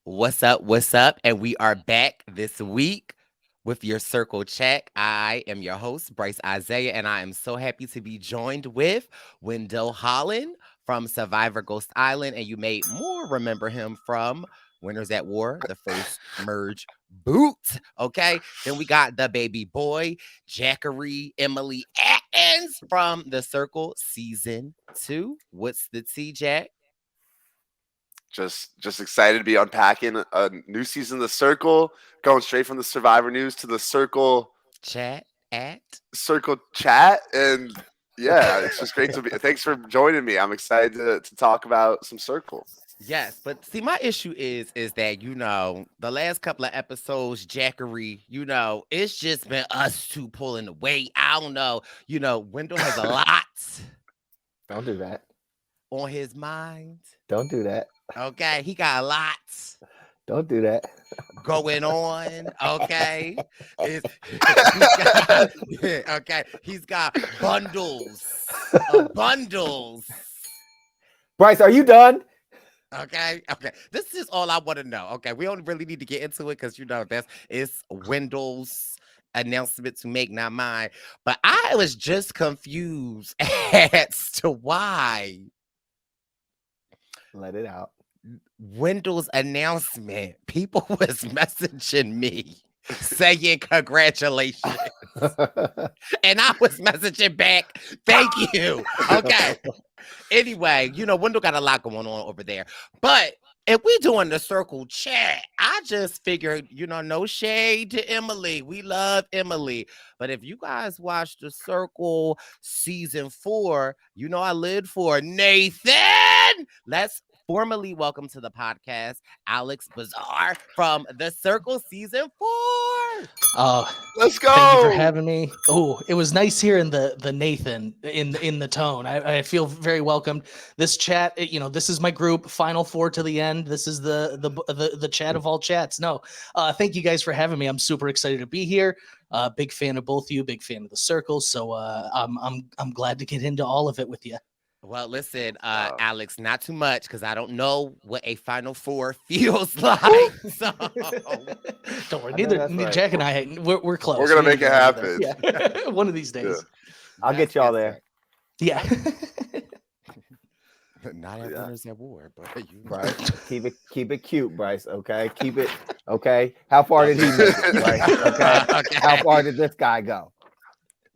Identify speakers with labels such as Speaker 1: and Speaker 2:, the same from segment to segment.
Speaker 1: What's up? What's up? And we are back this week with your circle check. I am your host, Brice Isaiah, and I am so happy to be joined with Wendell Holland from Survivor Ghost Island. And you may more remember him from Winners at War, the first merge boot. Okay. Then we got the baby boy, Jackery Emily Atkins from The Circle Season 2. What's the T, Jack?
Speaker 2: Just excited to be unpacking a new season of The Circle, going straight from the Survivor news to the Circle
Speaker 1: Chat.
Speaker 2: chat, and yeah, it's just great to be. Thanks for joining me. I'm excited to talk about some Circle.
Speaker 1: Yes, but see, my issue is that the last couple of episodes, Jackery, it's just been us two pulling the weight. I don't know, Wendell has a lot
Speaker 3: Don't do that.
Speaker 1: on his mind.
Speaker 3: Don't do that.
Speaker 1: Okay, he got a lot
Speaker 3: Don't do that.
Speaker 1: going on. Okay, he's got bundles, bundles.
Speaker 3: Brice, are you done?
Speaker 1: Okay. This is all I want to know. Okay, we don't really need to get into it because it's Wendell's announcement to make, not mine. But I was just confused as to why
Speaker 3: Let it out.
Speaker 1: Wendell's announcement, people was messaging me saying congratulations. And I was messaging back, thank you. Okay. Anyway, Wendell got a lot going on over there. But if we doing the circle chat, I just figured, no shade to Emily. We love Emily. But if you guys watch the Circle season 4, I lived for Nathan. Let's formally welcome to the podcast Alex Brizard from the Circle season 4.
Speaker 2: Let's go.
Speaker 4: Thank you for having me. Oh, it was nice hearing the Nathan in the tone. I feel very welcomed. This chat, this is my group. Final 4 to the end. This is the chat of all chats. No, thank you guys for having me. I'm super excited to be here. Big fan of both of you. Big fan of the Circle. So I'm glad to get into all of it with you.
Speaker 1: Well, listen, Alex, not too much because I don't know what a Final 4 feels like. So
Speaker 4: don't worry. Neither
Speaker 3: right.
Speaker 4: Jack and I, we're close.
Speaker 2: We're gonna make it happen.
Speaker 4: Yeah. One of these days.
Speaker 2: Yeah.
Speaker 3: I'll get y'all there.
Speaker 4: Yeah.
Speaker 1: Not at Winners at War, but
Speaker 3: Brice, keep it cute, Brice. Okay, keep it. Okay, how far did he make it? Brice? Okay, how far did this guy go?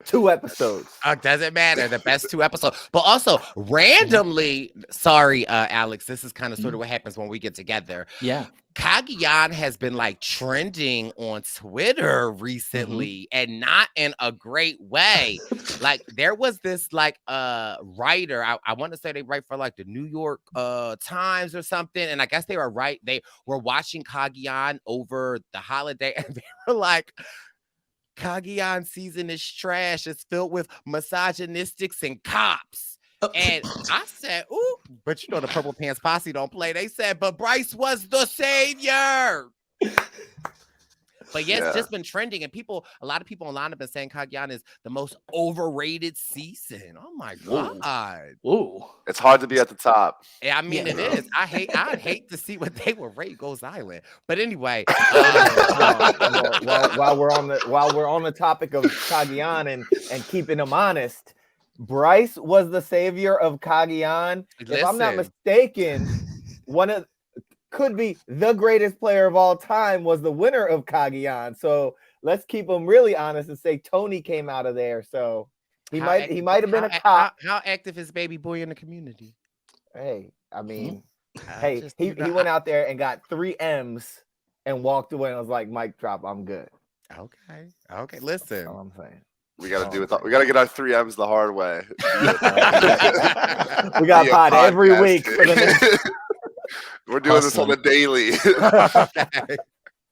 Speaker 3: 2 episodes.
Speaker 1: Doesn't matter. The best 2 episodes. But also, randomly, sorry, Alex, this is kind of sort of what happens when we get together.
Speaker 4: Yeah.
Speaker 1: Cagayan has been trending on Twitter recently and not in a great way. There was this writer, I want to say they write for the New York Times or something. And I guess they were watching Cagayan over the holiday and they were like, Cagayan season is trash. It's filled with misogynistics and cops. And I said, ooh, but the Purple Pants Posse don't play. They said, but Brice was the savior. But yeah, it's just been trending. And a lot of people online have been saying Cagayan is the most overrated season. Oh my God.
Speaker 4: Ooh.
Speaker 2: It's hard to be at the top.
Speaker 1: Yeah, I mean, it is. I'd hate to see what they would rate Ghost Island. But anyway.
Speaker 3: While we're on the topic of Cagayan and keeping them honest, Brice was the savior of Cagayan. If I'm not mistaken, could be the greatest player of all time was the winner of Cagayan. So let's keep them really honest and say Tony came out of there. So he might have been a cop.
Speaker 1: How active is baby boy in the community?
Speaker 3: Hey, I mean, he went out there and got 3 M's and walked away and was like, mic drop, I'm good.
Speaker 1: Okay. Listen.
Speaker 3: That's all I'm saying.
Speaker 2: We got to we got to get our 3 M's the hard way.
Speaker 3: We got pod every week for the next.
Speaker 2: We're doing this on the daily.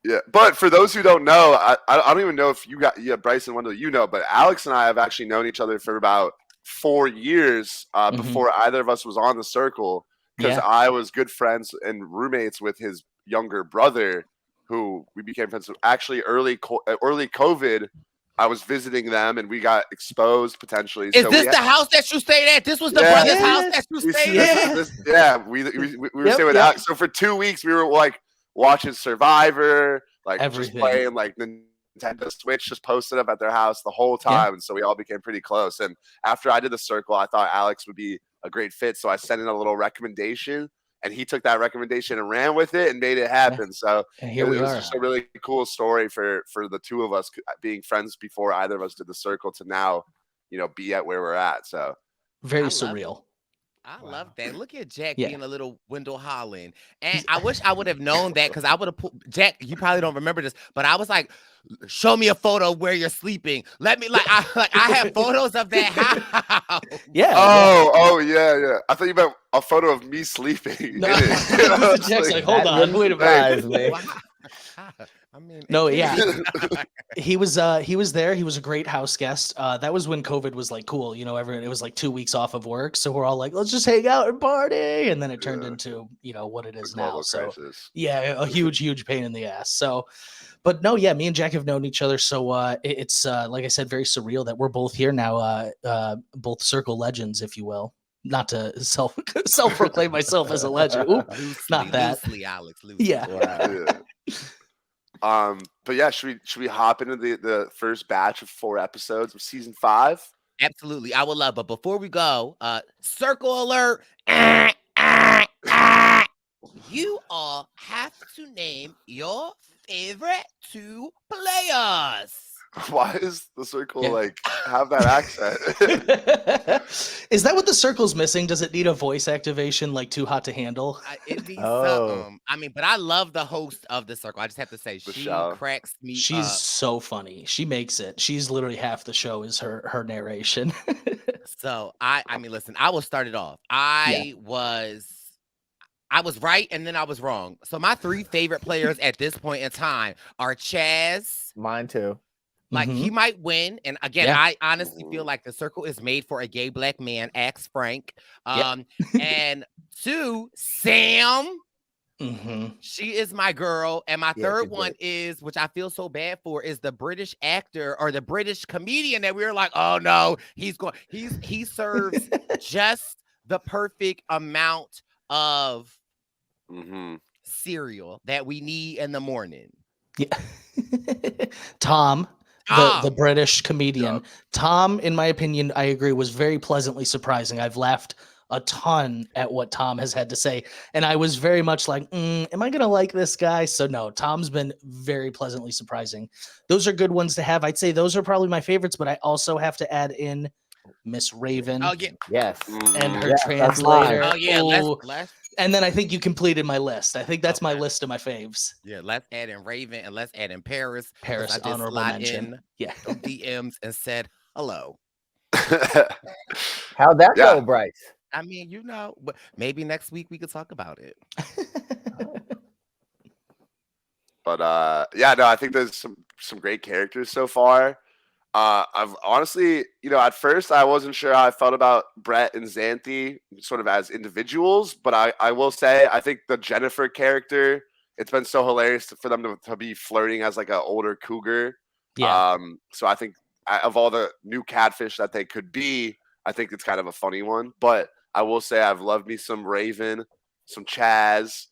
Speaker 2: Yeah, but for those who don't know, I don't even know if Brice and Wendell, but Alex and I have actually known each other for about 4 years before either of us was on the Circle, because I was good friends and roommates with his younger brother, who we became friends with. Actually, early COVID, I was visiting them and we got exposed potentially.
Speaker 1: Is this the house that you stayed at? This was the brother's house that you stayed at?
Speaker 2: We were staying with Alex. So for 2 weeks, we were like, watching Survivor, like
Speaker 4: Everything.
Speaker 2: just playing like Nintendo Switch, just posted up at their house the whole time. And so we all became pretty close. And after I did the circle, I thought Alex would be a great fit. So I sent in a little recommendation, and he took that recommendation and ran with it and made it happen. So
Speaker 4: it was
Speaker 2: just a really cool story for the two of us being friends before either of us did the circle to now, be at where we're at. So
Speaker 4: very surreal.
Speaker 1: I love that. Look at Jack being a little Wendell Holland. And I wish I would have known that, because I would have put Jack, you probably don't remember this, but I was like, show me a photo of where you're sleeping. Let me I have photos of that house.
Speaker 4: Yeah.
Speaker 2: Oh, yeah. I thought you meant a photo of me sleeping.
Speaker 4: No. Jack's like, hold on, wait a minute.
Speaker 1: I mean,
Speaker 4: no, he was there. He was a great house guest. That was when COVID was like cool, everyone, it was like 2 weeks off of work. So we're all like, let's just hang out and party. And then it turned into, what it is now. So a huge pain in the ass. So, but no, me and Jack have known each other. So it's like I said, very surreal that we're both here now, both circle legends, if you will. Not to self-proclaim myself as a legend. Not that.
Speaker 1: Loosely, Alex.
Speaker 4: Yeah.
Speaker 2: But yeah, should we hop into the first batch of 4 episodes of season 5?
Speaker 1: Absolutely, I would love. But before we go, circle alert! You all have to name your favorite 2 players.
Speaker 2: Why is the circle have that accent?
Speaker 4: Is that what the circle's missing? Does it need a voice activation like Too Hot to Handle?
Speaker 1: It needs something. I mean, but I love the host of the circle. I just have to say, she cracks me
Speaker 4: She's
Speaker 1: up.
Speaker 4: so funny. She makes it. She's literally half the show is her narration.
Speaker 1: So I mean, listen, I will start it off. I was right, and then I was wrong. So my 3 favorite players at this point in time are Chaz.
Speaker 3: Mine too.
Speaker 1: Like, he might win. And again, I honestly feel like the circle is made for a gay black man, ask Frank. And 2, Sam. She is my girl. And my third one is, which I feel so bad for, is the British actor or the British comedian that we were like, oh no, he serves just the perfect amount of cereal that we need in the morning.
Speaker 4: Yeah. Tom. The British comedian. Tom, in my opinion, I agree, was very pleasantly surprising. I've laughed a ton at what Tom has had to say. And I was very much like, am I going to like this guy? So no, Tom's been very pleasantly surprising. Those are good ones to have. I'd say those are probably my favorites, but I also have to add in Miss Raven.
Speaker 1: Oh, yeah.
Speaker 3: Yes.
Speaker 4: And her translator.
Speaker 1: Oh, yeah. Let's
Speaker 4: and then I think you completed my list. I think that's my list of my faves.
Speaker 1: Yeah, let's add in Raven and let's add in Paris.
Speaker 4: Paris, honorable mention.
Speaker 1: DMs and said hello.
Speaker 3: How'd that go, Brice?
Speaker 1: I mean, but maybe next week we could talk about it.
Speaker 2: But I think there's some great characters so far. I've honestly, at first I wasn't sure how I felt about Brett and Xanthi sort of as individuals, but I will say I think the Jennifer character, it's been so hilarious for them to be flirting as like an older cougar.
Speaker 4: Yeah.
Speaker 2: So I think of all the new catfish that they could be, I think it's kind of a funny one. But I will say I've loved me some Raven, some Chaz.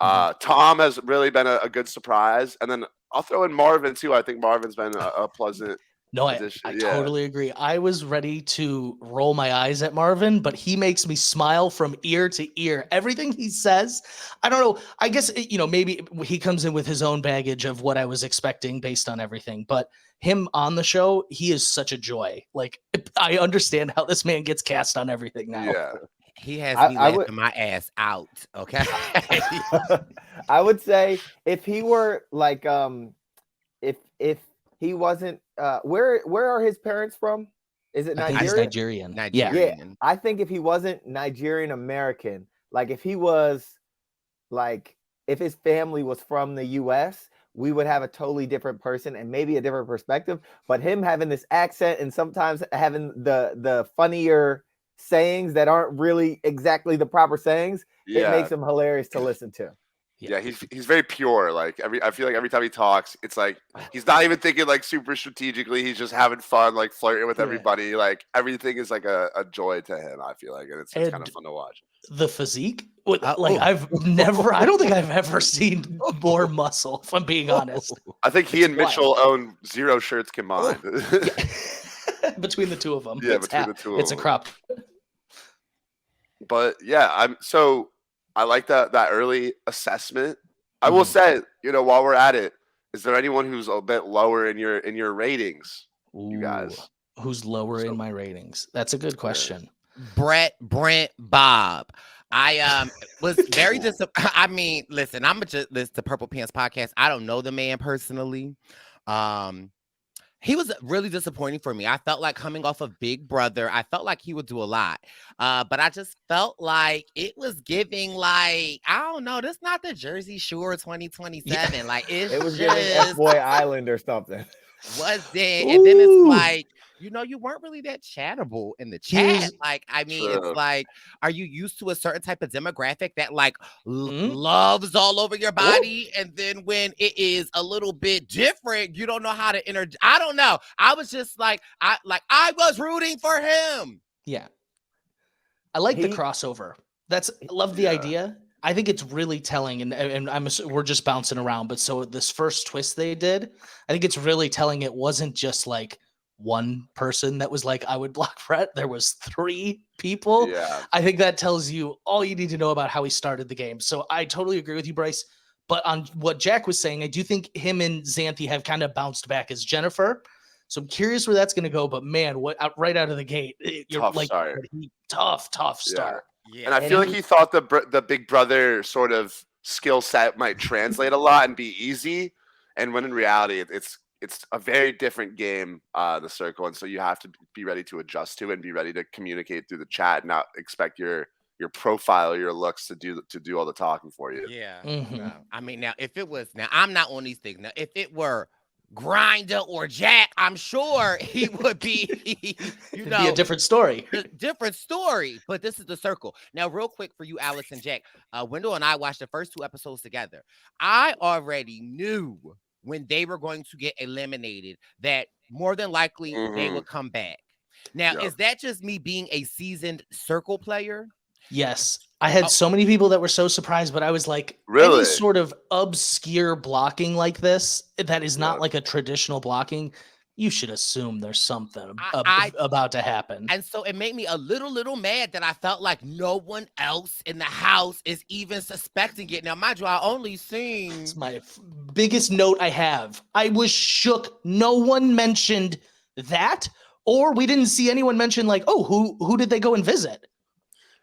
Speaker 2: Tom has really been a good surprise. And then I'll throw in Marvin too. I think Marvin's been a pleasant
Speaker 4: No, I totally agree. I was ready to roll my eyes at Marvin, but he makes me smile from ear to ear. Everything he says, I don't know. I guess, maybe he comes in with his own baggage of what I was expecting based on everything. But him on the show, he is such a joy. Like, I understand how this man gets cast on everything now.
Speaker 2: Yeah.
Speaker 1: He has me laughing my ass out. Okay.
Speaker 3: I would say if he were like, if he wasn't, where are his parents from? Is it Nigeria?
Speaker 4: He's Nigerian.
Speaker 3: Yeah. I think if he wasn't Nigerian American, like if he was like, if his family was from the US, we would have a totally different person and maybe a different perspective. But him having this accent and sometimes having the funnier sayings that aren't really exactly the proper sayings, it makes him hilarious to listen to.
Speaker 2: Yeah, he's very pure. Like I feel like every time he talks, it's like he's not even thinking like super strategically. He's just having fun, like flirting with everybody. Like everything is like a joy to him. I feel like, and it's kind of fun to watch.
Speaker 4: The physique, I don't think I've ever seen more muscle. If I'm being honest,
Speaker 2: I think he and Mitchell own 0 shirts combined.
Speaker 4: Between the two of them,
Speaker 2: yeah, between the two of them,
Speaker 4: it's a crop.
Speaker 2: But yeah, I like that early assessment. I will say, while we're at it, is there anyone who's a bit lower in your ratings? You guys,
Speaker 4: who's lower in my ratings? That's a good question.
Speaker 1: Brent, Bob. I was very disappointed. I mean, listen, I'm just the Purple Pants podcast. I don't know the man personally. He was really disappointing for me. I felt like coming off of Big Brother, I felt like he would do a lot. But I just felt like it was giving like, I don't know, this not the Jersey Shore 2027. Yeah. Like it was
Speaker 3: giving F-Boy Island or something.
Speaker 1: Was it? And then it's like, you weren't really that chattable in the chat. Like, I mean, it's like, are you used to a certain type of demographic that like loves all over your body? And then when it is a little bit different, you don't know how to I don't know. I was just like, I was rooting for him.
Speaker 4: Yeah. I like the crossover. I love the idea. I think it's really telling, and we're just bouncing around. But so this first twist they did, I think it's really telling. It wasn't just like one person that was like, I would block Brett. There was 3 people.
Speaker 2: Yeah.
Speaker 4: I think that tells you all you need to know about how he started the game. So I totally agree with you, Brice. But on what Jack was saying, I do think him and Xanthi have kind of bounced back as Jennifer. So I'm curious where that's going to go. But man, right out of the gate, you're tough start.
Speaker 2: Yeah. And I feel like he thought the Big Brother sort of skill set might translate a lot and be easy. And when in reality, it's a very different game, the circle. And so you have to be ready to adjust to it and be ready to communicate through the chat and not expect your profile, your looks to do all the talking for you.
Speaker 1: Yeah. No. I mean, now I'm not on these things. Now, if it were Grinder or Jack, I'm sure he would be,
Speaker 4: be a different story.
Speaker 1: But this is the circle. Now, real quick for you, Alex and Jack, Wendell and I watched the first 2 episodes together. I already knew when they were going to get eliminated that more than likely they would come back. Now, is that just me being a seasoned circle player?
Speaker 4: Yes. I had so many people that were so surprised, but I was like,
Speaker 2: really?
Speaker 4: Any sort of obscure blocking like this, that is not like a traditional blocking, you should assume there's something about to happen.
Speaker 1: And so it made me a little mad that I felt like no one else in the house is even suspecting it. Now, mind you, I only seen...
Speaker 4: It's my biggest note I have. I was shook. No one mentioned that, or we didn't see anyone mention like, oh, who did they go and visit?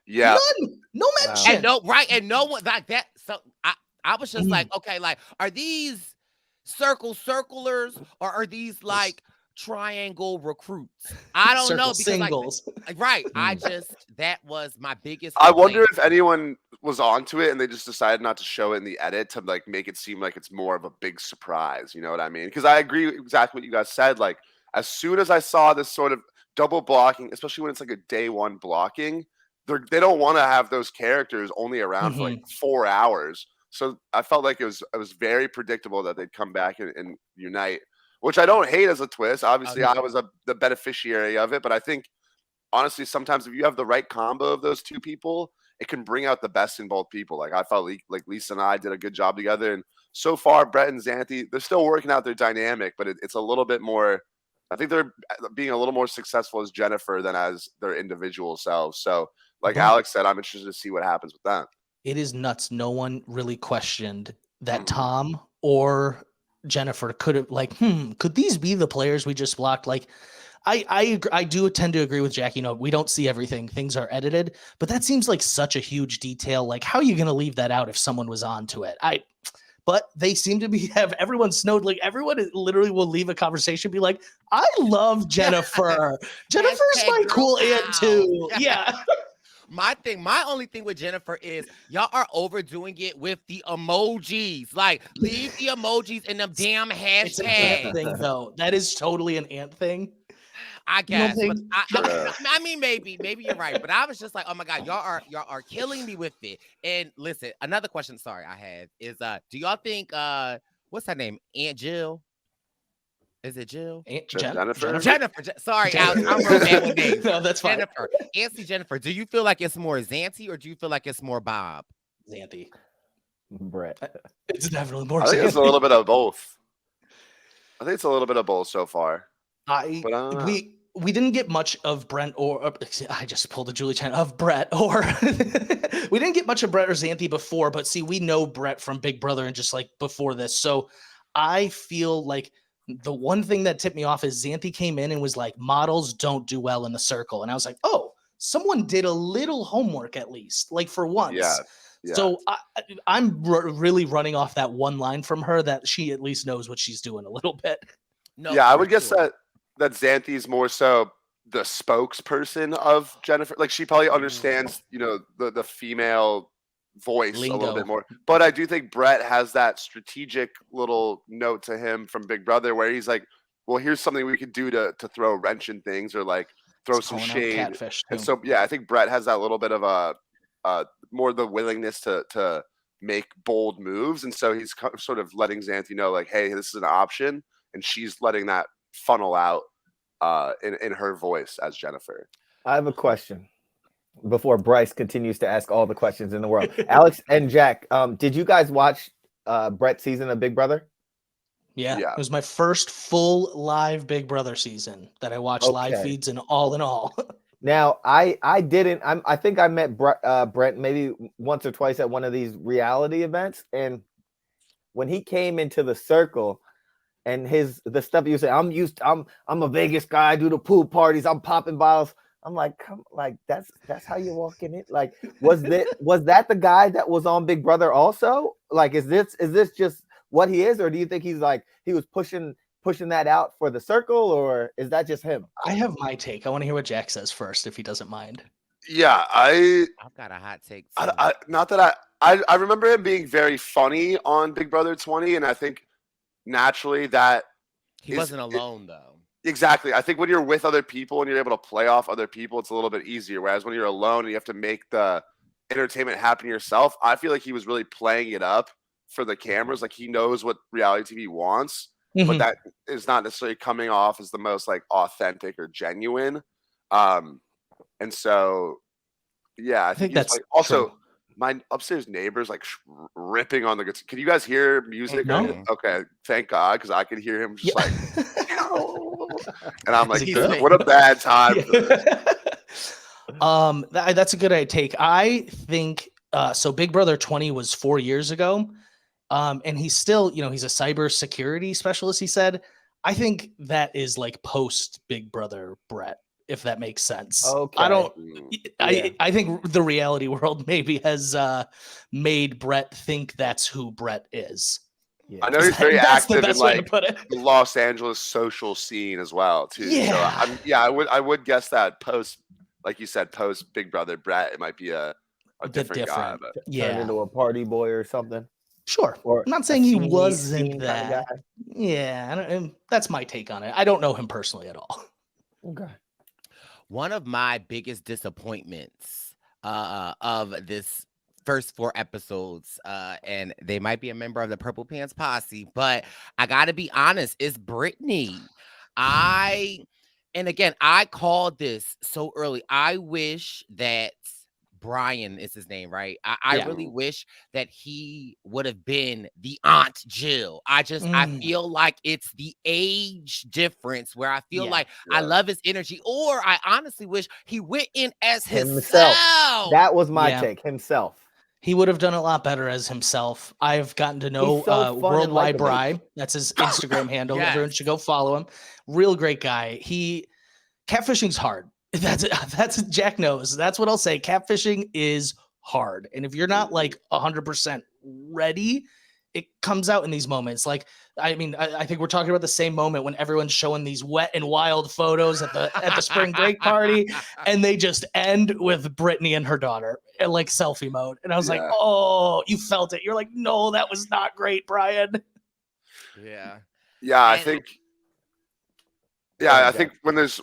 Speaker 2: Yeah.
Speaker 4: None. No mention.
Speaker 1: And no one like that. So I was just like, okay, like, are these circlers or are these like triangle recruits? I don't know. Because
Speaker 4: singles.
Speaker 1: Right. That was my biggest
Speaker 2: complaint. I wonder if anyone was onto it and they just decided not to show it in the edit to like make it seem like it's more of a big surprise. You know what I mean? Because I agree with exactly what you guys said. Like, as soon as I saw this sort of double blocking, especially when it's like a day 1 blocking, they don't want to have those characters only around for like 4 hours. So I felt like it was very predictable that they'd come back and unite, which I don't hate as a twist. Obviously, I was the beneficiary of it, but I think honestly, sometimes if you have the right combo of those 2 people, it can bring out the best in both people. Like I felt like Lisa and I did a good job together, and so far, Brett and Xanthi, they're still working out their dynamic, but it's a little bit more. I think they're being a little more successful as Jennifer than as their individual selves. So, like Alex said, I'm interested to see what happens with that.
Speaker 4: It is nuts. No one really questioned that Tom or Jennifer could have could these be the players we just blocked? Like, I do tend to agree with Jack. We don't see everything. Things are edited, but that seems like such a huge detail. Like, how are you going to leave that out if someone was onto it? But they seem to have everyone snowed. Like, everyone literally will leave a conversation, be like, I love Jennifer. Jennifer's my cool aunt too. Yeah.
Speaker 1: My only thing with Jennifer is y'all are overdoing it with the emojis. Like, leave the emojis in them damn hashtags.
Speaker 4: It's an ant thing, though. That is totally an ant thing.
Speaker 1: I guess, but
Speaker 2: Yeah.
Speaker 1: I mean, maybe you're right. But I was just like, oh my god, y'all are killing me with it. And listen, another question. Sorry, I have is do y'all think what's her name? Aunt Jill? Is it Jill?
Speaker 2: Jennifer?
Speaker 1: Sorry, Alex. I'm real bad with names.
Speaker 4: No, that's fine.
Speaker 1: Jennifer. Auntie Jennifer. Do you feel like it's more Zanty or do you feel like it's more Bob?
Speaker 4: Zanty.
Speaker 3: Brett.
Speaker 4: It's definitely more.
Speaker 2: I think it's a little bit of both. I think it's a little bit of both so far.
Speaker 4: We didn't get much of Brent or I just pulled a Julie Chen of Brett or we didn't get much of Brett or Xanthi before, but see, we know Brett from Big Brother and just like before this. So I feel like the one thing that tipped me off is Xanthi came in and was like, models don't do well in the circle. And I was like, oh, someone did a little homework at least, like for once.
Speaker 2: Yeah.
Speaker 4: So I'm really running off that one line from her that she at least knows what she's doing a little bit.
Speaker 1: No,
Speaker 2: yeah, I would guess that Xanthi is more so the spokesperson of Jennifer. Like she probably understands, the female voice
Speaker 4: Lingo.
Speaker 2: a little bit more. But I do think Brett has that strategic little note to him from Big Brother where he's like, well, here's something we could do to throw a wrench in things or like throw some shade.
Speaker 4: Catfish
Speaker 2: and so, I think Brett has that little bit of a more the willingness to make bold moves. And so he's sort of letting Xanthi know like, hey, this is an option. And she's letting that funnel out in her voice as Jennifer.
Speaker 3: I have a question before Brice continues to ask all the questions in the world. Alex and Jack, did you guys watch Brett's season of Big Brother?
Speaker 4: Yeah, it was my first full live Big Brother season that I watched live feeds and all in all.
Speaker 3: Now, I didn't. I think I met Brett maybe once or twice at one of these reality events, and when he came into the circle, and the stuff you say, I'm a Vegas guy. I do the pool parties. I'm popping bottles. I'm like, that's how you walk in it. Like, was that the guy that was on Big Brother also? Like, is this just what he is, or do you think he's like he was pushing that out for the circle, or is that just him?
Speaker 4: I have my take. I want to hear what Jack says first, if he doesn't mind.
Speaker 2: Yeah,
Speaker 1: I've got a hot take.
Speaker 2: I remember him being very funny on Big Brother 20, and I think naturally that
Speaker 1: he wasn't alone though.
Speaker 2: Exactly. I think when you're with other people and you're able to play off other people, it's a little bit easier. Whereas when you're alone and you have to make the entertainment happen yourself, I feel like he was really playing it up for the cameras. Like he knows what reality TV wants, but that is not necessarily coming off as the most like authentic or genuine. And so, yeah, I think
Speaker 4: that's
Speaker 2: like also.
Speaker 4: True.
Speaker 2: My upstairs neighbor's like ripping on the guitar. Can you guys hear music?
Speaker 4: No.
Speaker 2: Okay, thank God, because I could hear him just like, and I'm like,
Speaker 4: good?
Speaker 2: what a bad time.
Speaker 4: That's a good take. I think so. Big Brother 20 was 4 years ago, and he's still, he's a cyber security specialist. He said, I think that is like post Big Brother Brett. If that makes sense.
Speaker 3: Okay.
Speaker 4: I think the reality world maybe has made Brett think that's who Brett is.
Speaker 2: Yeah. I know he's very active in like the Los Angeles social scene as well too.
Speaker 4: Yeah.
Speaker 2: So I would guess that post, like you said, post Big Brother Brett, it might be a different guy. But
Speaker 3: turned into a party boy or something.
Speaker 4: Sure. I'm not saying he wasn't that. Kind of guy. Yeah, that's my take on it. I don't know him personally at all.
Speaker 3: Okay.
Speaker 1: One of my biggest disappointments of this first 4 episodes, and they might be a member of the Purple Pants Posse, but I got to be honest, it's Brittany. And again, I called this so early. I wish that Brian is his name, right? I really wish that he would have been the Aunt Jill. I feel like it's the age difference where I feel like I love his energy, or I honestly wish he went in as himself.
Speaker 3: That was my take, himself.
Speaker 4: He would have done a lot better as himself. I've gotten to know Worldwide Bri. That's his Instagram handle. Yes. Everyone should go follow him. Real great guy. Catfishing's hard. That's Jack knows. That's what I'll say. Catfishing is hard. And if you're not like 100% ready, it comes out in these moments. Like, I mean, I think we're talking about the same moment when everyone's showing these wet and wild photos at the spring break party, and they just end with Brittany and her daughter in like selfie mode. And I was like, oh, you felt it. You're like, no, that was not great, Brian.
Speaker 2: Yeah. Yeah, I think Yeah, I think when there's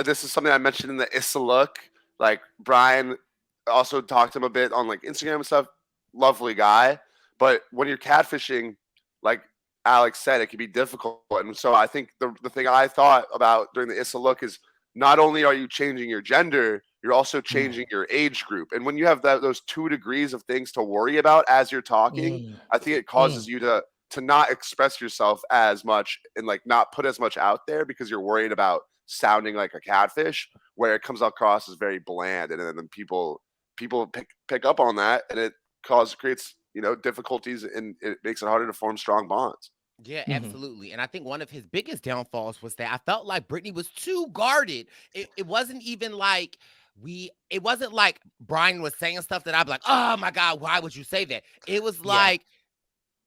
Speaker 2: this is something I mentioned in the Issa look. Like Brian also talked to him a bit on like Instagram and stuff. Lovely guy, but when you're catfishing, like Alex said, it can be difficult. And so I think the thing I thought about during the Issa look is not only are you changing your gender, you're also changing your age group. And when you have those 2 degrees of things to worry about as you're talking, I think it causes you to not express yourself as much and like not put as much out there because you're worried about sounding like a catfish, where it comes across as very bland, and then people pick up on that, and it creates difficulties, and it makes it harder to form strong bonds.
Speaker 1: Yeah, absolutely. And I think one of his biggest downfalls was that I felt like Brittany was too guarded. It wasn't even like it wasn't like Brian was saying stuff that I'd be like, oh my God, why would you say that? It was like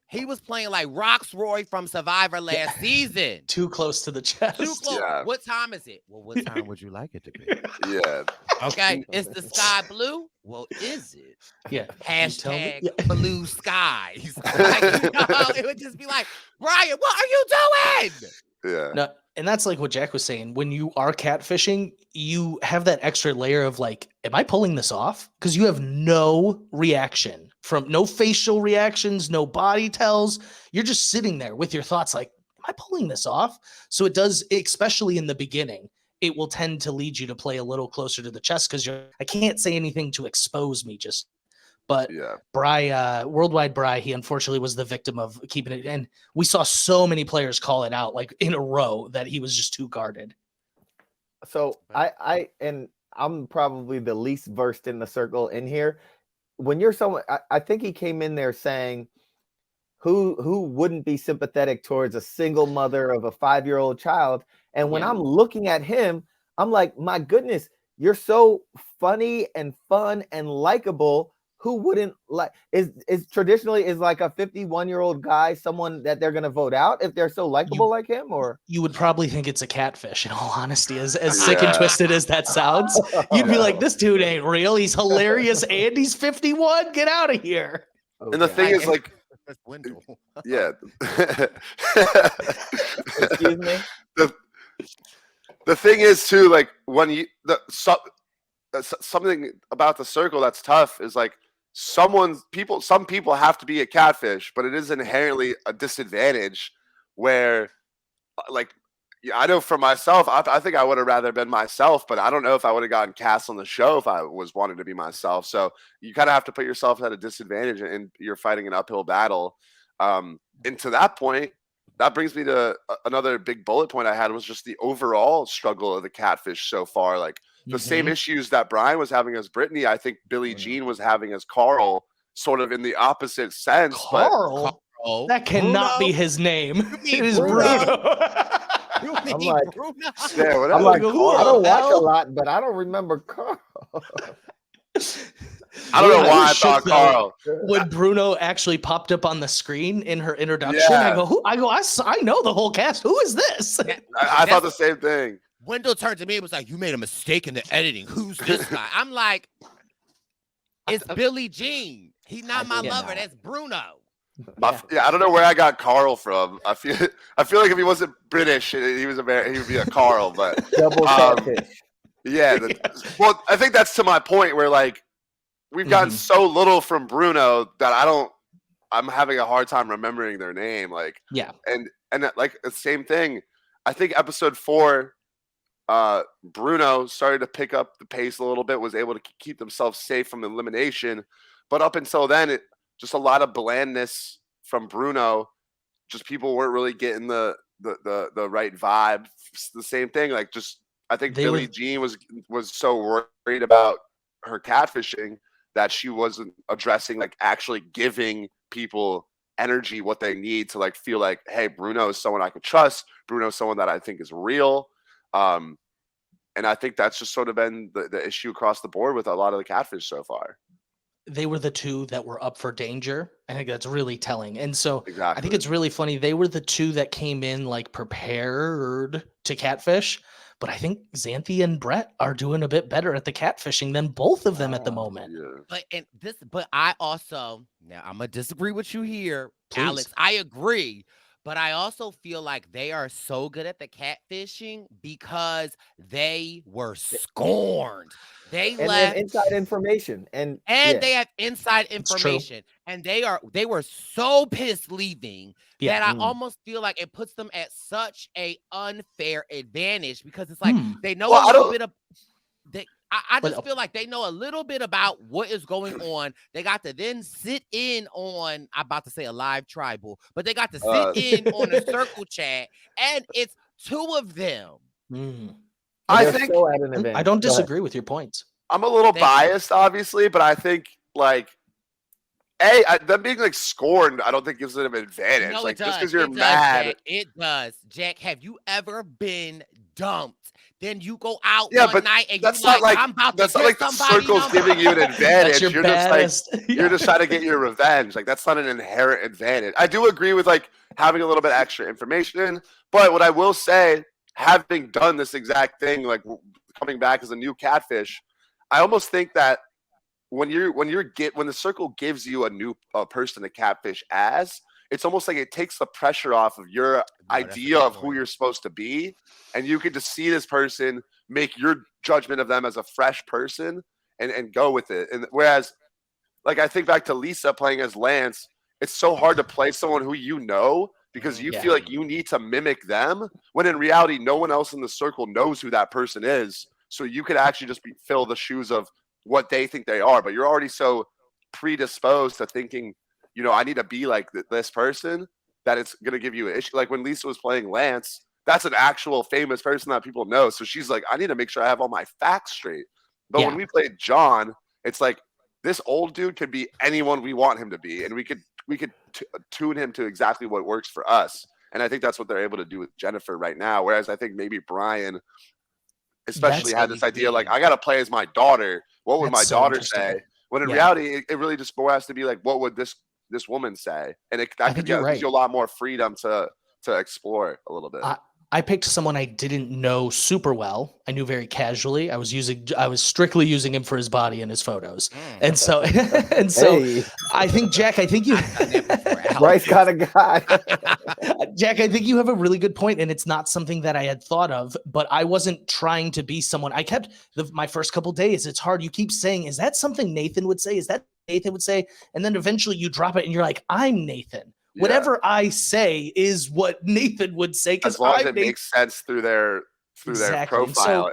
Speaker 1: he was playing like Roxroy from Survivor last season.
Speaker 4: Too close to the chest.
Speaker 1: Too close.
Speaker 2: Yeah.
Speaker 1: What time is it? Well, what time would you like it to be?
Speaker 2: Yeah.
Speaker 1: Okay. Is the sky blue? Well, is it?
Speaker 4: Yeah.
Speaker 1: Hashtag blue skies. Like, it would just be like, Brian, what are you doing?
Speaker 2: Yeah.
Speaker 4: No, and that's like what Jack was saying. When you are catfishing, you have that extra layer of like, am I pulling this off? Because you have no reaction from no facial reactions, no body tells. You're just sitting there with your thoughts like, am I pulling this off? So it does, especially in the beginning, it will tend to lead you to play a little closer to the chest because I can't say anything to expose me just. But Worldwide Brice, he unfortunately was the victim of keeping it. And we saw so many players call it out like in a row that he was just too guarded.
Speaker 3: So I'm probably the least versed in the circle in here. When you're someone, I think he came in there saying, who wouldn't be sympathetic towards a single mother of a 5-year-old child? And when I'm looking at him, I'm like, my goodness, you're so funny and fun and likable. Who wouldn't like is traditionally is like a 51-year-old guy someone that they're gonna vote out if they're so likable like him? Or
Speaker 4: you would probably think it's a catfish, in all honesty, as sick and twisted as that sounds. You'd be like, this dude ain't real. He's hilarious and he's 51. Get out of here.
Speaker 2: Okay. And the thing is, like,
Speaker 1: Wendell.
Speaker 2: Yeah.
Speaker 3: Excuse me.
Speaker 2: The thing is too, like when you something about the circle that's tough is like some people have to be a catfish, but it is inherently a disadvantage where, like, I know for myself, I think I would have rather been myself, but I don't know if I would have gotten cast on the show if I was wanting to be myself. So you kind of have to put yourself at a disadvantage, and you're fighting an uphill battle. And to that point, that brings me to another big bullet point I had was just the overall struggle of the catfish so far. Like the same issues that Brian was having as Brittany, I think Billie Jean was having as Carl, sort of in the opposite sense.
Speaker 4: Carl? That cannot be his name. It is Bruno.
Speaker 3: I'm like,
Speaker 1: Bruno?
Speaker 2: Yeah, whatever.
Speaker 3: I'm like, I don't watch a lot, but I don't remember Carl.
Speaker 2: I don't know why I thought Carl.
Speaker 4: When Bruno actually popped up on the screen in her introduction, I go, I know the whole cast. Who is this?
Speaker 2: I thought the same thing.
Speaker 1: Wendell turned to me and was like, you made a mistake in the editing. Who's this guy? I'm like, it's Billie Jean. He's not my lover. That's Bruno.
Speaker 2: Yeah, I don't know where I got Carl from. I feel like if he wasn't British, he would be a Carl. But
Speaker 3: double catfish.
Speaker 2: Yeah. Well, I think that's to my point where like we've gotten so little from Bruno that I'm having a hard time remembering their name. Like, and like the same thing. I think episode 4, Bruno started to pick up the pace a little bit, was able to keep themselves safe from elimination. But up until then, just a lot of blandness from Bruno. Just people weren't really getting the right vibe. It's the same thing. Like, just I think Billie Jean was so worried about her catfishing that she wasn't addressing like actually giving people energy what they need to like feel like, hey, Bruno is someone I could trust. Bruno is someone that I think is real. And I think that's just sort of been the issue across the board with a lot of the catfish so far.
Speaker 4: They were the two that were up for danger. I think that's really telling. And so
Speaker 2: exactly.
Speaker 4: I think it's really funny. They were the two that came in like prepared to catfish. But I think Xanthi and Brett are doing a bit better at the catfishing than both of them at the moment.
Speaker 2: Yeah.
Speaker 1: But I also, now I'm gonna disagree with you here,
Speaker 4: Please.
Speaker 1: Alex. I agree, But I also feel like they are so good at the catfishing because they were scorned. They
Speaker 3: And they have
Speaker 1: left
Speaker 3: inside information, and
Speaker 1: they have inside
Speaker 4: It's true.
Speaker 1: information, and they were so pissed leaving
Speaker 4: Yeah.
Speaker 1: that I almost feel like it puts them at such a unfair advantage because it's like they know a little bit of I just feel like they know a little bit about what is going on. They got to then sit in on, I'm about to say a live tribal, but they got to sit in on a circle chat, and it's 2 of them.
Speaker 2: I think
Speaker 3: so at an event.
Speaker 4: I don't disagree with your points.
Speaker 2: I'm a little biased, obviously, but I think like them being like scorned, I don't think gives them an advantage.
Speaker 1: No,
Speaker 2: like
Speaker 1: it does.
Speaker 2: just because you're
Speaker 1: It
Speaker 2: mad,
Speaker 1: does, Jack. It does. Jack, have you ever been dumped? Then you go out
Speaker 2: Yeah,
Speaker 1: one
Speaker 2: but
Speaker 1: night and
Speaker 2: that's
Speaker 1: you're
Speaker 2: not like
Speaker 1: I'm about
Speaker 2: that's
Speaker 1: to
Speaker 2: not like the
Speaker 1: somebody
Speaker 2: circle's
Speaker 1: number.
Speaker 2: giving you an advantage.
Speaker 4: That's your
Speaker 2: You're just
Speaker 4: baddest.
Speaker 2: like you're just trying to get your revenge. Like that's not an inherent advantage. I do agree with like having a little bit extra information, but what I will say, having done this exact thing, like coming back as a new catfish, I almost think that when the circle gives you a new person to catfish as, it's almost like it takes the pressure off of your idea of who you're supposed to be, and you can just see this person, make your judgment of them as a fresh person, and go with it. And whereas, like I think back to Lisa playing as Lance, it's so hard to play someone who you know because you feel like you need to mimic them, when in reality, no one else in the circle knows who that person is. So you could actually just fill the shoes of what they think they are, but you're already so predisposed to thinking, you know, I need to be like this person, that it's going to give you an issue. Like when Lisa was playing Lance, that's an actual famous person that people know. So she's like, I need to make sure I have all my facts straight. But when we played John, it's like this old dude could be anyone we want him to be, and we could tune him to exactly what works for us. And I think that's what they're able to do with Jennifer right now. Whereas I think maybe Brian especially had this idea like, I got to play as my daughter. What would my daughter say? When in reality, it really just more has to be like, what would this woman say? And that could gives you a lot more freedom to explore a little bit.
Speaker 4: I picked someone I didn't know super well. I knew very casually. I was strictly using him for his body and his photos. And so I think, Jack, I think you
Speaker 3: Brice got a guy.
Speaker 4: Jack, I think you have a really good point, and it's not something that I had thought of, but I wasn't trying to be someone. I kept my first couple days. It's hard. You keep saying, is that something Nathan would say? Is that Nathan would say? And then eventually you drop it and you're like, I'm Nathan. Yeah. Whatever I say is what Nathan would say.
Speaker 2: As long as it makes sense through their profile.
Speaker 4: So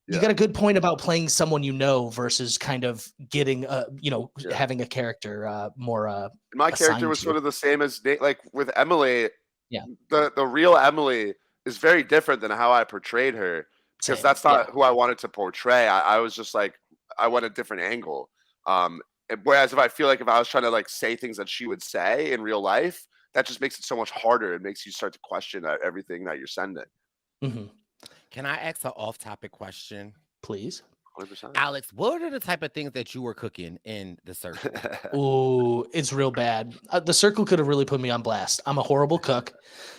Speaker 4: you got a good point about playing someone you know versus kind of getting having a character more.
Speaker 2: My character was sort of the same as like with Emily. Yeah, the real Emily is very different than how I portrayed her, because that's not who I wanted to portray. I was just like, I went a different angle. Whereas if I was trying to like say things that she would say in real life, that just makes it so much harder. It makes you start to question everything that you're sending.
Speaker 4: Mm-hmm.
Speaker 1: Can I ask an off-topic question?
Speaker 4: Please.
Speaker 2: 100%.
Speaker 1: Alex, what are the type of things that you were cooking in the circle?
Speaker 4: Oh, it's real bad. The circle could have really put me on blast. I'm a horrible cook.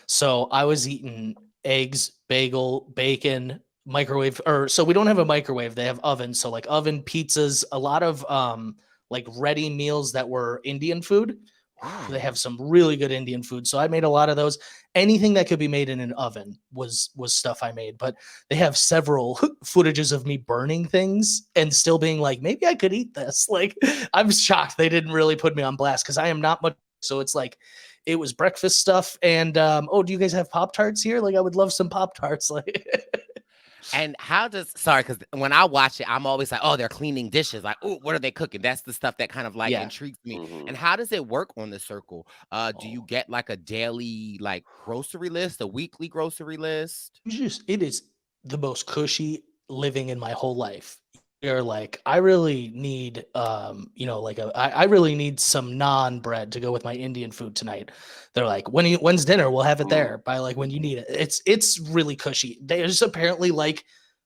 Speaker 4: So I was eating eggs, bagel, bacon, microwave, so we don't have a microwave. They have ovens. So like oven, pizzas, a lot of like ready meals that were Indian food. They have some really good Indian food. So I made a lot of those. Anything that could be made in an oven was stuff I made. But they have several footages of me burning things and still being like, maybe I could eat this. Like, I'm shocked they didn't really put me on blast because I am not much. So it's like, it was breakfast stuff. And, do you guys have Pop-Tarts here? Like, I would love some Pop-Tarts. Like,
Speaker 1: and because when I watch it, I'm always like, oh, they're cleaning dishes. Like, oh, what are they cooking? That's the stuff that kind of like intrigues me. Mm-hmm. And how does it work on the circle? Do you get like a daily like grocery list, a weekly grocery list?
Speaker 4: It is the most cushy living in my whole life. You're like, I really need, I really need some naan bread to go with my Indian food tonight. They're like, when's dinner? We'll have it there by like when you need it. It's really cushy. There's apparently like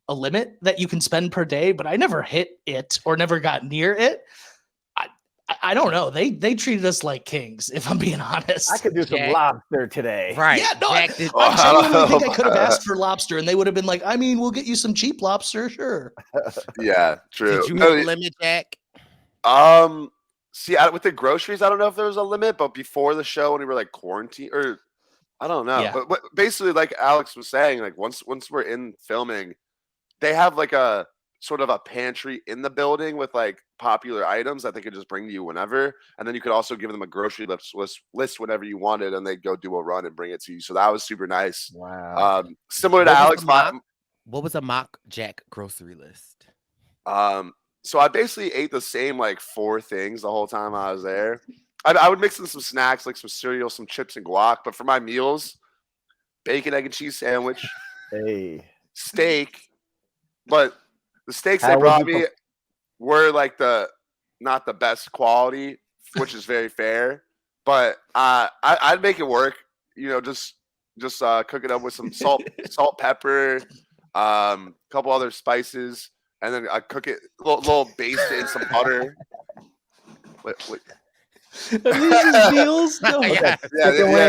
Speaker 4: a limit that you can spend per day, but I never hit it or never got near it. I don't know. They treated us like kings, if I'm being honest.
Speaker 3: I could do some lobster today.
Speaker 4: Right. Yeah, no, I genuinely think I could have asked for lobster and they would have been like, I mean, we'll get you some cheap lobster, sure.
Speaker 2: Yeah, true.
Speaker 1: Did you have a limit, Jack?
Speaker 2: See, with the groceries, I don't know if there was a limit, but before the show when we were like quarantined, or I don't know.
Speaker 4: Yeah.
Speaker 2: But basically, like Alex was saying, like once we're in filming, they have like a sort of a pantry in the building with like popular items that they could just bring to you whenever. And then you could also give them a grocery list whenever you wanted, and they'd go do a run and bring it to you. So that was super nice.
Speaker 3: Wow.
Speaker 2: Similar to Alex.
Speaker 1: What was a mock Jack grocery list?
Speaker 2: So I basically ate the same like 4 things the whole time I was there. I would mix in some snacks like some cereal, some chips, and guac. But for my meals, bacon, egg, and cheese sandwich, steak. But the steaks they brought me were like not the best quality, which is very fair. But I'd make it work. You know, just cook it up with some salt, pepper, couple other spices, and then I cook it little baste it in some butter. Wait.
Speaker 4: Are these meals? No.
Speaker 2: Yeah,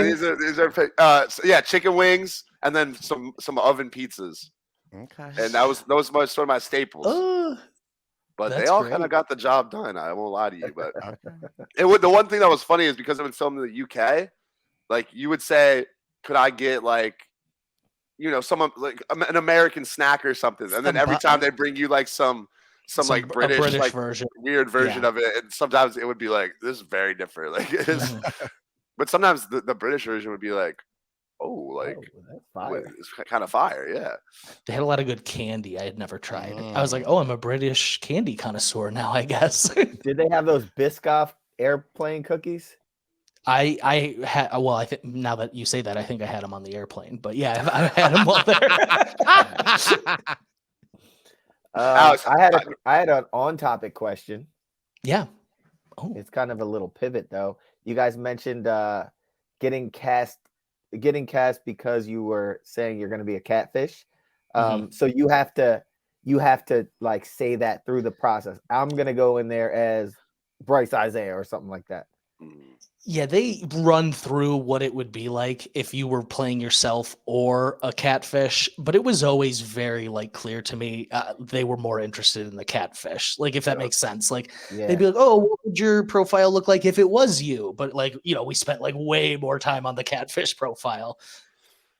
Speaker 2: these are chicken wings, and then some oven pizzas.
Speaker 1: Okay,
Speaker 2: and that was sort of my staples. But they all kind of got the job done. I won't lie to you, but the one thing that was funny is because I've been filming in the UK, like you would say, could I get like, you know, someone like an American snack or something, and then every time they bring you like some like British like
Speaker 4: version.
Speaker 2: Weird version of it, and sometimes it would be like, this is very different. Like it is, but sometimes the British version would be like, that's fire. It's kind of fire. Yeah,
Speaker 4: they had a lot of good candy I had never tried. I was like, I'm a British candy connoisseur now, I guess.
Speaker 3: Did they have those Biscoff airplane cookies?
Speaker 4: I had, well, I think now that you say that, I think I had them on the airplane, but yeah, I had them while there.
Speaker 3: Alex, I had an on-topic question.
Speaker 4: Yeah.
Speaker 3: It's kind of a little pivot though. You guys mentioned getting cast because you were saying you're going to be a catfish. So you have to like say that through the process. I'm going to go in there as Brice Isaiah or something like that.
Speaker 4: Yeah, they run through what it would be like if you were playing yourself or a catfish, but it was always very like clear to me. They were more interested in the catfish, like if that makes sense. Like they'd be like, "Oh, what would your profile look like if it was you?" But like, you know, we spent like way more time on the catfish profile.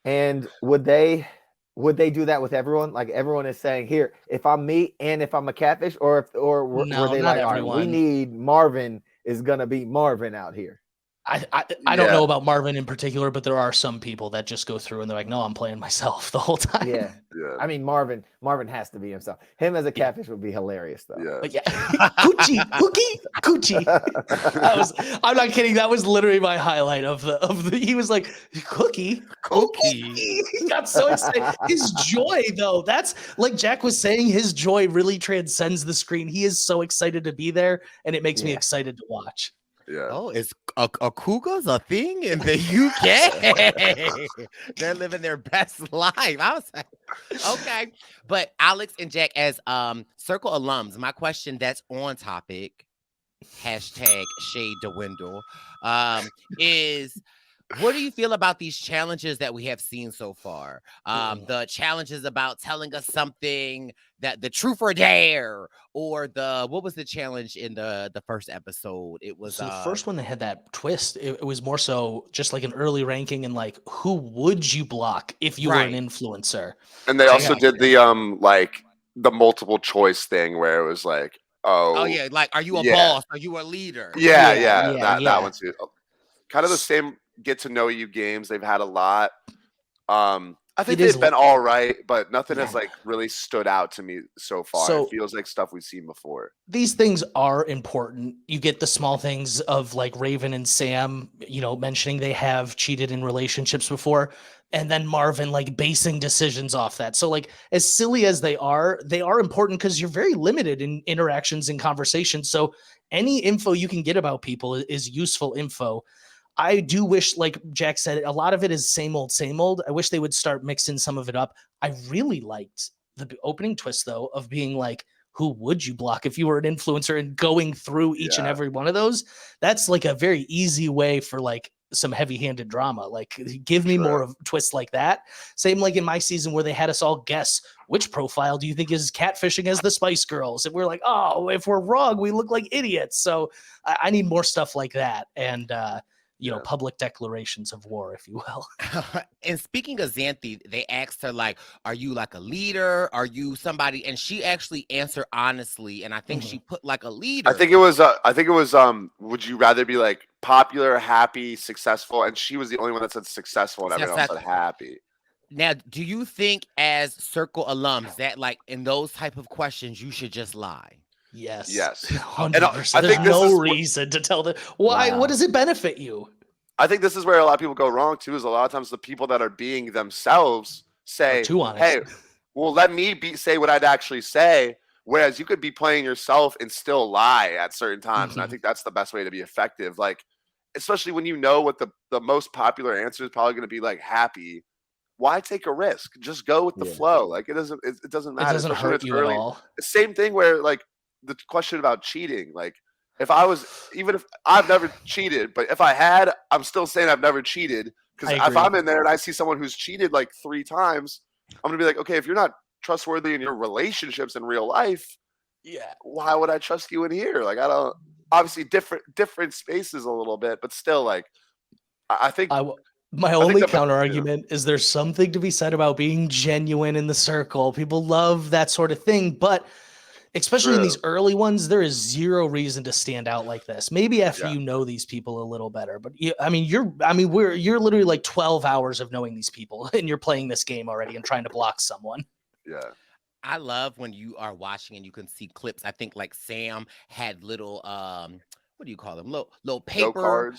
Speaker 3: And would they do that with everyone? Like everyone is saying here, if I'm me and if I'm a catfish, were they like, all right, we need Marvin is gonna be Marvin out here?
Speaker 4: I don't know about Marvin in particular, but there are some people that just go through and they're like, no, I'm playing myself the whole time.
Speaker 3: Yeah. I mean, Marvin has to be himself. Him as a catfish would be hilarious though.
Speaker 2: Yeah.
Speaker 4: But yeah. Coochie. I'm not kidding. That was literally my highlight of the he was like, cookie. He got so excited. His joy though, that's like Jack was saying, his joy really transcends the screen. He is so excited to be there, and it makes me excited to watch.
Speaker 2: Yeah.
Speaker 1: Oh, is a cougar's a thing in the UK? They're living their best life. I was like, okay. But Alex and Jack, as Circle alums, my question that's on topic, hashtag Shade to Wendell, is what do you feel about these challenges that we have seen so far? The challenges about telling us something, that the truth or dare, or what was the challenge in the first episode? It was
Speaker 4: the first one that had that twist. It was more so just like an early ranking and like, who would you block if you were an influencer?
Speaker 2: And they also did the like the multiple choice thing where it was like,
Speaker 1: like, are you a boss? Are you a leader?
Speaker 2: That one too. Kind of the same get to know you games. They've had a lot. I think they've been all right, but nothing has like really stood out to me so far. So, it feels like stuff we've seen before.
Speaker 4: These things are important. You get the small things of like Raven and Sam, you know, mentioning they have cheated in relationships before, and then Marvin like basing decisions off that. So like, as silly as they are important because you're very limited in interactions and conversations. So any info you can get about people is useful info. I do wish, like Jack said, a lot of it is same old, same old. I wish they would start mixing some of it up. I really liked the opening twist, though, of being like, who would you block if you were an influencer, and going through each and every one of those? That's like a very easy way for like some heavy-handed drama. Like, give me more of twists like that. Same like in my season where they had us all guess which profile do you think is catfishing as the Spice Girls, and we're like, oh, if we're wrong, we look like idiots. So I need more stuff like that. And public declarations of war, if you will.
Speaker 1: And speaking of Xanthi, they asked her, like, are you like a leader? Are you somebody? And she actually answered honestly. And I think she put like a leader.
Speaker 2: I think it was, would you rather be like popular, happy, successful? And she was the only one that said successful and everyone else said happy.
Speaker 1: Now, do you think as Circle alums that like in those type of questions, you should just lie?
Speaker 4: Yes.
Speaker 1: 100%.
Speaker 4: And there's no reason to tell them why. Wow. What does it benefit you?
Speaker 2: I think this is where a lot of people go wrong too. Is a lot of times the people that are being themselves say, "Hey, well, let me say what I'd actually say." Whereas you could be playing yourself and still lie at certain times, and I think that's the best way to be effective. Like, especially when you know what the most popular answer is probably going to be, like happy. Why take a risk? Just go with the flow. Like it doesn't matter.
Speaker 4: It doesn't hurt you at all.
Speaker 2: Same thing where like. The question about cheating, like if I've never cheated, but if I had, I'm still saying I've never cheated, because if I'm in there and I see someone who's cheated like 3 times, I'm gonna be like, okay, if you're not trustworthy in your relationships in real life, why would I trust you in here? Like I don't, obviously different spaces a little bit, but still, like I think
Speaker 4: my only counter argument is there's something to be said about being genuine in the circle. People love that sort of thing, but especially in these early ones, there is zero reason to stand out like this. Maybe after you know these people a little better, but you're literally like 12 hours of knowing these people, and you're playing this game already and trying to block someone.
Speaker 2: Yeah.
Speaker 1: I love when you are watching and you can see clips. I think like Sam had little what do you call them? Little paper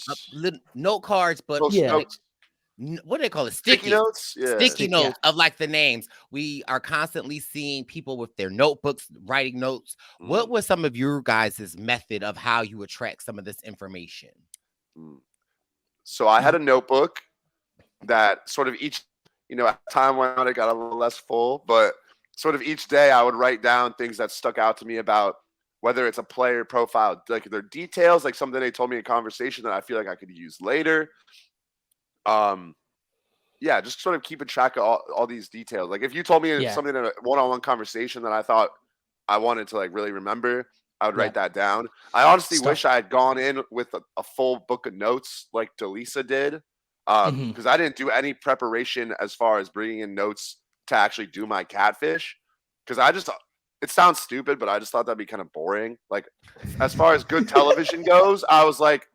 Speaker 1: note cards, but
Speaker 2: notes.
Speaker 1: What do they call it? Sticky
Speaker 2: notes? Yeah.
Speaker 1: Sticky notes of like the names. We are constantly seeing people with their notebooks, writing notes. What was some of your guys' method of how you would track some of this information?
Speaker 2: So I had a notebook that sort of each, at time went on, it got a little less full, but sort of each day I would write down things that stuck out to me about whether it's a player profile, like their details, like something they told me in conversation that I feel like I could use later. Just sort of keeping track of all these details. Like if you told me something in a one-on-one conversation that I thought I wanted to like really remember, I would write that down. I honestly wish I had gone in with a full book of notes like Delisa did, because I didn't do any preparation as far as bringing in notes to actually do my catfish, because it sounds stupid, but I just thought that'd be kind of boring. Like as far as good television goes, I was like,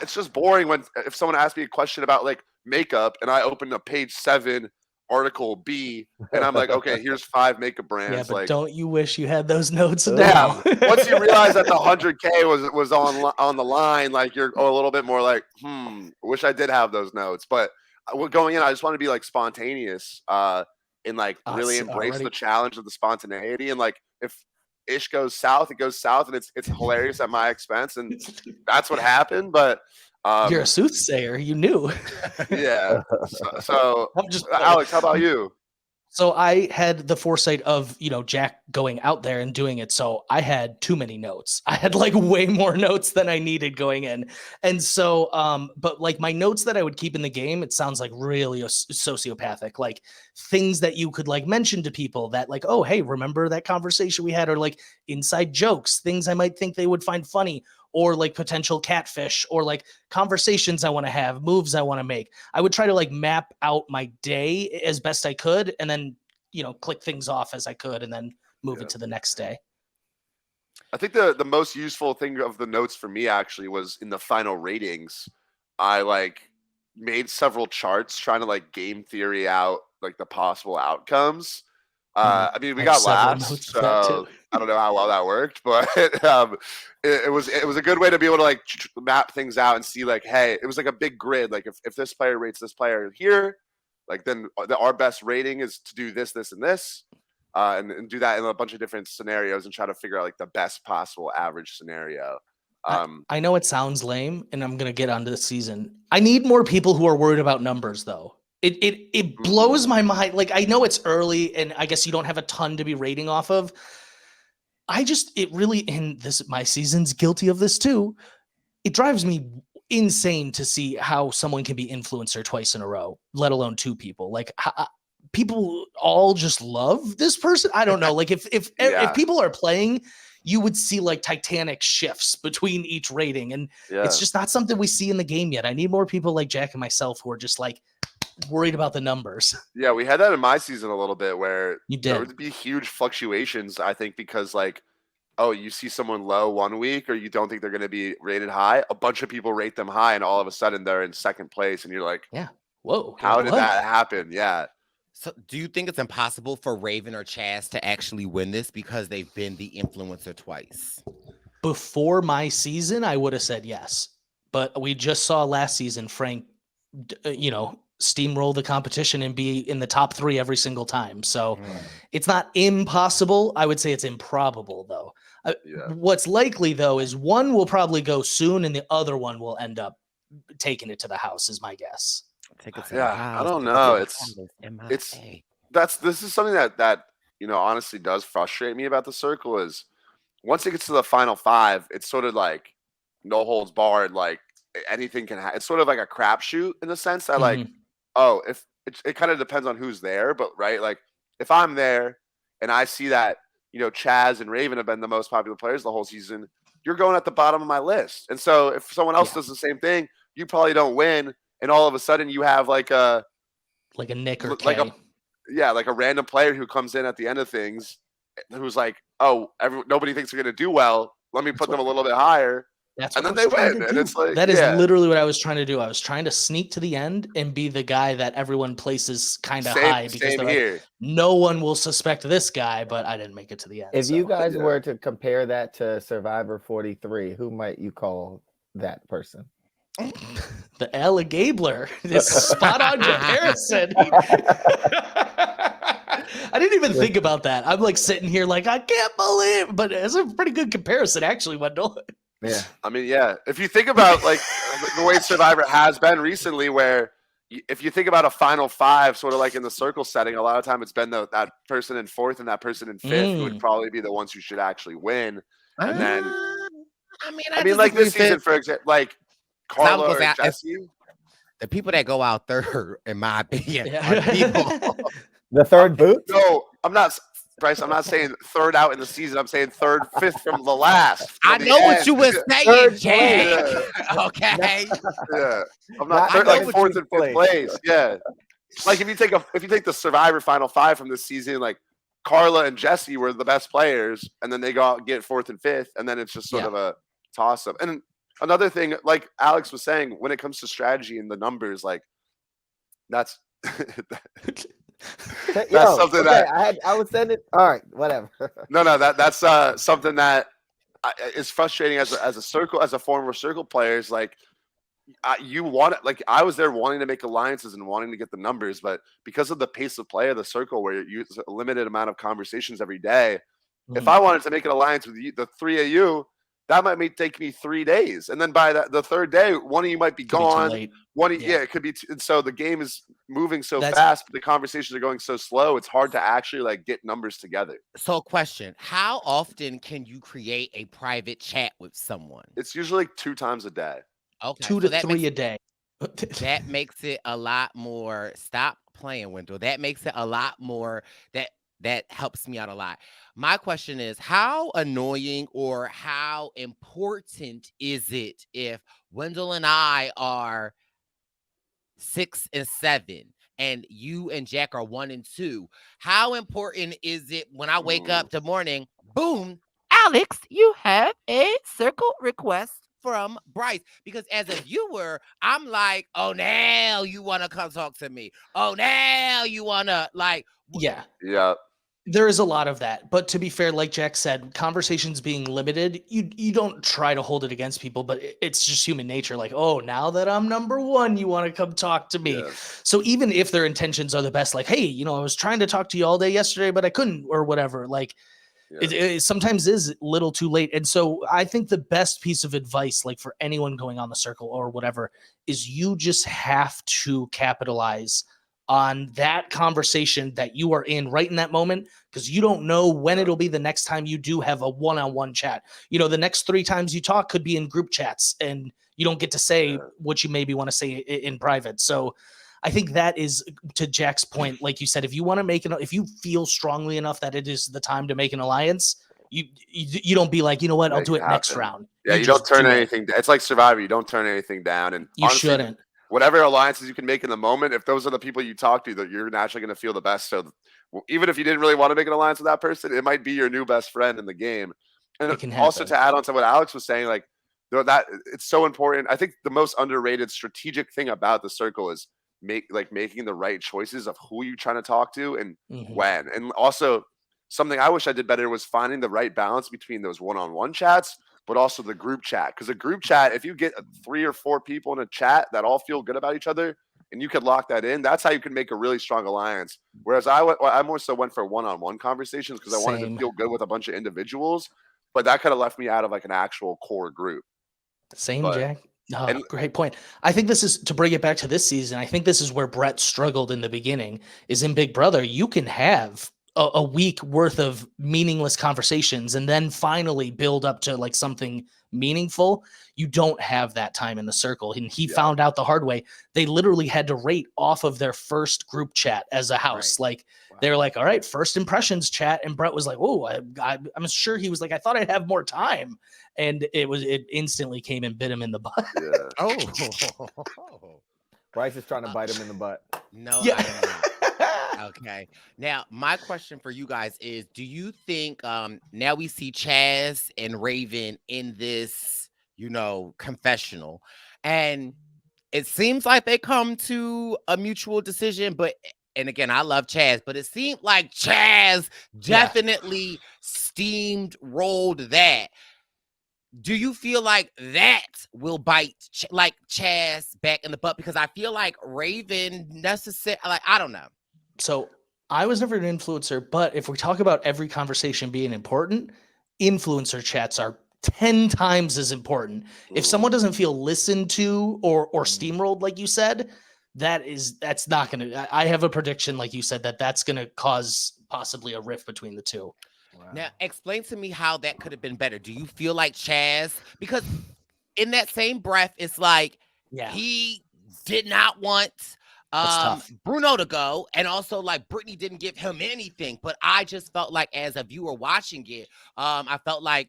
Speaker 2: it's just boring if someone asks me a question about like makeup and I open a page 7 article B and I'm like, okay, here's 5 makeup brands.
Speaker 4: Yeah, but
Speaker 2: like,
Speaker 4: don't you wish you had those notes now?
Speaker 2: Once you realize that the 100K was on the line, like you're a little bit more like, wish I did have those notes. But going in, I just want to be like spontaneous and like really embrace the challenge of the spontaneity. And like if ish goes south, it goes south, and it's hilarious at my expense, and that's what happened. But
Speaker 4: you're a soothsayer, you knew.
Speaker 2: Yeah. So Alex, how about you?
Speaker 4: So I had the foresight of, Jack going out there and doing it. So I had too many notes. I had like way more notes than I needed going in. And so, but like my notes that I would keep in the game, it sounds like really sociopathic, like things that you could like mention to people that like, oh, hey, remember that conversation we had, or like inside jokes, things I might think they would find funny, or like potential catfish, or like conversations I want to have, moves I want to make. I would try to like map out my day as best I could, and then, click things off as I could, and then move it to the next day.
Speaker 2: I think the most useful thing of the notes for me actually was in the final ratings. I like made several charts trying to like game theory out like the possible outcomes. I mean, we got last, so I don't know how well that worked, but it was a good way to be able to like map things out and see like, hey, it was like a big grid. Like if this player rates this player here, like then our best rating is to do this, this, and this, and do that in a bunch of different scenarios and try to figure out like the best possible average scenario.
Speaker 4: I know it sounds lame, and I'm gonna get onto the season. I need more people who are worried about numbers, though. It blows my mind. Like, I know it's early and I guess you don't have a ton to be rating off of. It really, and my season's guilty of this too. It drives me insane to see how someone can be influencer twice in a row, let alone 2 people. Like people all just love this person. I don't know. Like if people are playing you would see like titanic shifts between each rating. And it's just not something we see in the game yet. I need more people like Jack and myself who are just like worried about the numbers.
Speaker 2: Yeah, we had that in my season a little bit where
Speaker 4: there
Speaker 2: would be huge fluctuations, I think, because like, oh, you see someone low one week or you don't think they're going to be rated high. A bunch of people rate them high and all of a sudden they're in second place and you're like,
Speaker 4: whoa,
Speaker 2: how did that happen? Yeah.
Speaker 1: So do you think it's impossible for Raven or Chaz to actually win this because they've been the influencer twice?
Speaker 4: Before my season, I would have said yes. But we just saw last season Frank, steamroll the competition and be in the top 3 every single time. So it's not impossible. I would say it's improbable, though. What's likely, though, is one will probably go soon and the other one will end up taking it to the house, is my guess.
Speaker 2: I don't know. This is something that honestly does frustrate me about the circle is once it gets to the final 5, it's sort of like no holds barred, like anything can happen. It's sort of like a crapshoot in the sense that like, if it kind of depends on who's there, but right, like if I'm there and I see that Chaz and Raven have been the most popular players the whole season, you're going at the bottom of my list. And so if someone else does the same thing, you probably don't win. And all of a sudden you have like a
Speaker 4: Nick or
Speaker 2: like a random player who comes in at the end of things who's like, oh, nobody thinks they're going to do well. Let me put them a little bit higher. And then they win. And it's like,
Speaker 4: that is literally what I was trying to do. I was trying to sneak to the end and be the guy that everyone places kind of high because like, no one will suspect this guy, but I didn't make it to the end.
Speaker 3: If you guys were to compare that to Survivor 43, who might you call that person?
Speaker 4: The Ella Gabler. This spot on comparison. I didn't even think about that. I'm like sitting here like, I can't believe, but it's a pretty good comparison actually, Wendell.
Speaker 2: Yeah. I mean, if you think about like the way Survivor has been recently, where if you think about a final 5, sort of like in the circle setting, a lot of time it's been that person in 4th and that person in 5th who would probably be the ones who should actually win. And then, I mean, like this season, for example, like Carla or Jesse.
Speaker 1: The people that go out third, in my opinion, are people.
Speaker 3: The third boot?
Speaker 2: No, I'm not. Brice, I'm not saying third out in the season. I'm saying 3rd, 5th from the last.
Speaker 1: I know what you were saying, Jay. Okay.
Speaker 2: Yeah. I'm not like 4th and 5th place. Yeah. Like if you take the Survivor Final 5 from this season, like Carla and Jesse were the best players, and then they go out and get 4th and 5th, and then it's just sort of a toss up. And another thing, like Alex was saying, when it comes to strategy and the numbers, like that's
Speaker 3: that's something that I would send it. All right, whatever.
Speaker 2: That's something that is frustrating as a former circle player. Is like you want it. Like I was there wanting to make alliances and wanting to get the numbers, but because of the pace of play of the circle, where you use a limited amount of conversations every day, if I wanted to make an alliance with you, the 3 of you, that might take me 3 days, and then by the 3rd day, one of you might be gone. It could be. And so the game is moving so fast, but the conversations are going so slow. It's hard to actually like get numbers together.
Speaker 1: So, question: how often can you create a private chat with someone?
Speaker 2: It's usually like 2 times a day.
Speaker 1: Okay,
Speaker 4: 2 to 3 a day.
Speaker 1: That makes it a lot more. Stop playing, Wendell. That makes it a lot more. That helps me out a lot. My question is, how annoying or how important is it if Wendell and I are 6 and 7 and you and Jack are 1 and 2? How important is it when I wake up the morning, boom, Alex, you have a circle request from Brice? Because as a viewer, I'm like, oh, now you want to come talk to me. Oh, now you want to like.
Speaker 4: Yeah.
Speaker 3: There is a lot of that, but to be fair, like Jack said, conversations being limited, you don't try to hold it against people, but it's just human nature. Like, oh, now that I'm number 1, you want to come talk to me. Yeah. So even if their intentions are the best, like, hey, I was trying to talk to you all day yesterday, but I couldn't, or whatever. Like, it sometimes is a little too late. And so I think the best piece of advice, like for anyone going on the circle or whatever, is you just have to capitalize on that conversation that you are in right in that moment, because you don't know when it'll be the next time you do have a one-on-one chat. The next 3 times you talk could be in group chats and you don't get to say what you maybe want to say in private. So I think that is, to Jack's point, like you said, if you want to if you feel strongly enough that it is the time to make an alliance,
Speaker 4: you don't be like, you know what, I'll do it next round.
Speaker 2: Yeah, you don't turn anything. It's like Survivor. You don't turn anything down, and
Speaker 4: you honestly, shouldn't.
Speaker 2: Whatever alliances you can make in the moment, if those are the people you talk to, that you're naturally going to feel the best. So even if you didn't really want to make an alliance with that person, it might be your new best friend in the game. And also to add on to what Alex was saying, like that it's so important. I think the most underrated strategic thing about the circle is making the right choices of who you're trying to talk to and when. And also something I wish I did better was finding the right balance between those one-on-one chats, but also the group chat. Because a group chat, if you get 3 or 4 people in a chat that all feel good about each other, and you could lock that in, that's how you can make a really strong alliance. Whereas I more so went for one-on-one conversations because I wanted to feel good with a bunch of individuals, but that kind of left me out of like an actual core group.
Speaker 4: Jack. Oh, great point. I think this is, to bring it back to this season, I think this is where Brett struggled in the beginning, is in Big Brother. You can have a week worth of meaningless conversations and then finally build up to like something meaningful. You don't have that time in the circle. And he found out the hard way. They literally had to rate off of their first group chat as a house. Like they were like, all right, first impressions chat. And Brett was like, oh, I'm sure he was like, I thought I'd have more time. And it instantly came and bit him in the butt.
Speaker 3: Brice is trying to bite him in the butt.
Speaker 1: No, I don't. Okay. Now, my question for you guys is, do you think now we see Chaz and Raven in this, confessional, and it seems like they come to a mutual decision, and again, I love Chaz, but it seemed like Chaz definitely steamrolled that. Do you feel like that will bite like Chaz back in the butt? Because I feel like Raven I don't know.
Speaker 4: So I was never an influencer, but if we talk about every conversation being important, influencer chats are 10 times as important. If someone doesn't feel listened to or steamrolled, like you said, that's not going to, I have a prediction, like you said, that's going to cause possibly a rift between the two.
Speaker 1: Wow. Now, explain to me how that could have been better. Do you feel like Chaz, because in that same breath, it's like he did not want Bruno to go, and also like Brittany didn't give him anything, but I just felt like as a viewer watching it, I felt like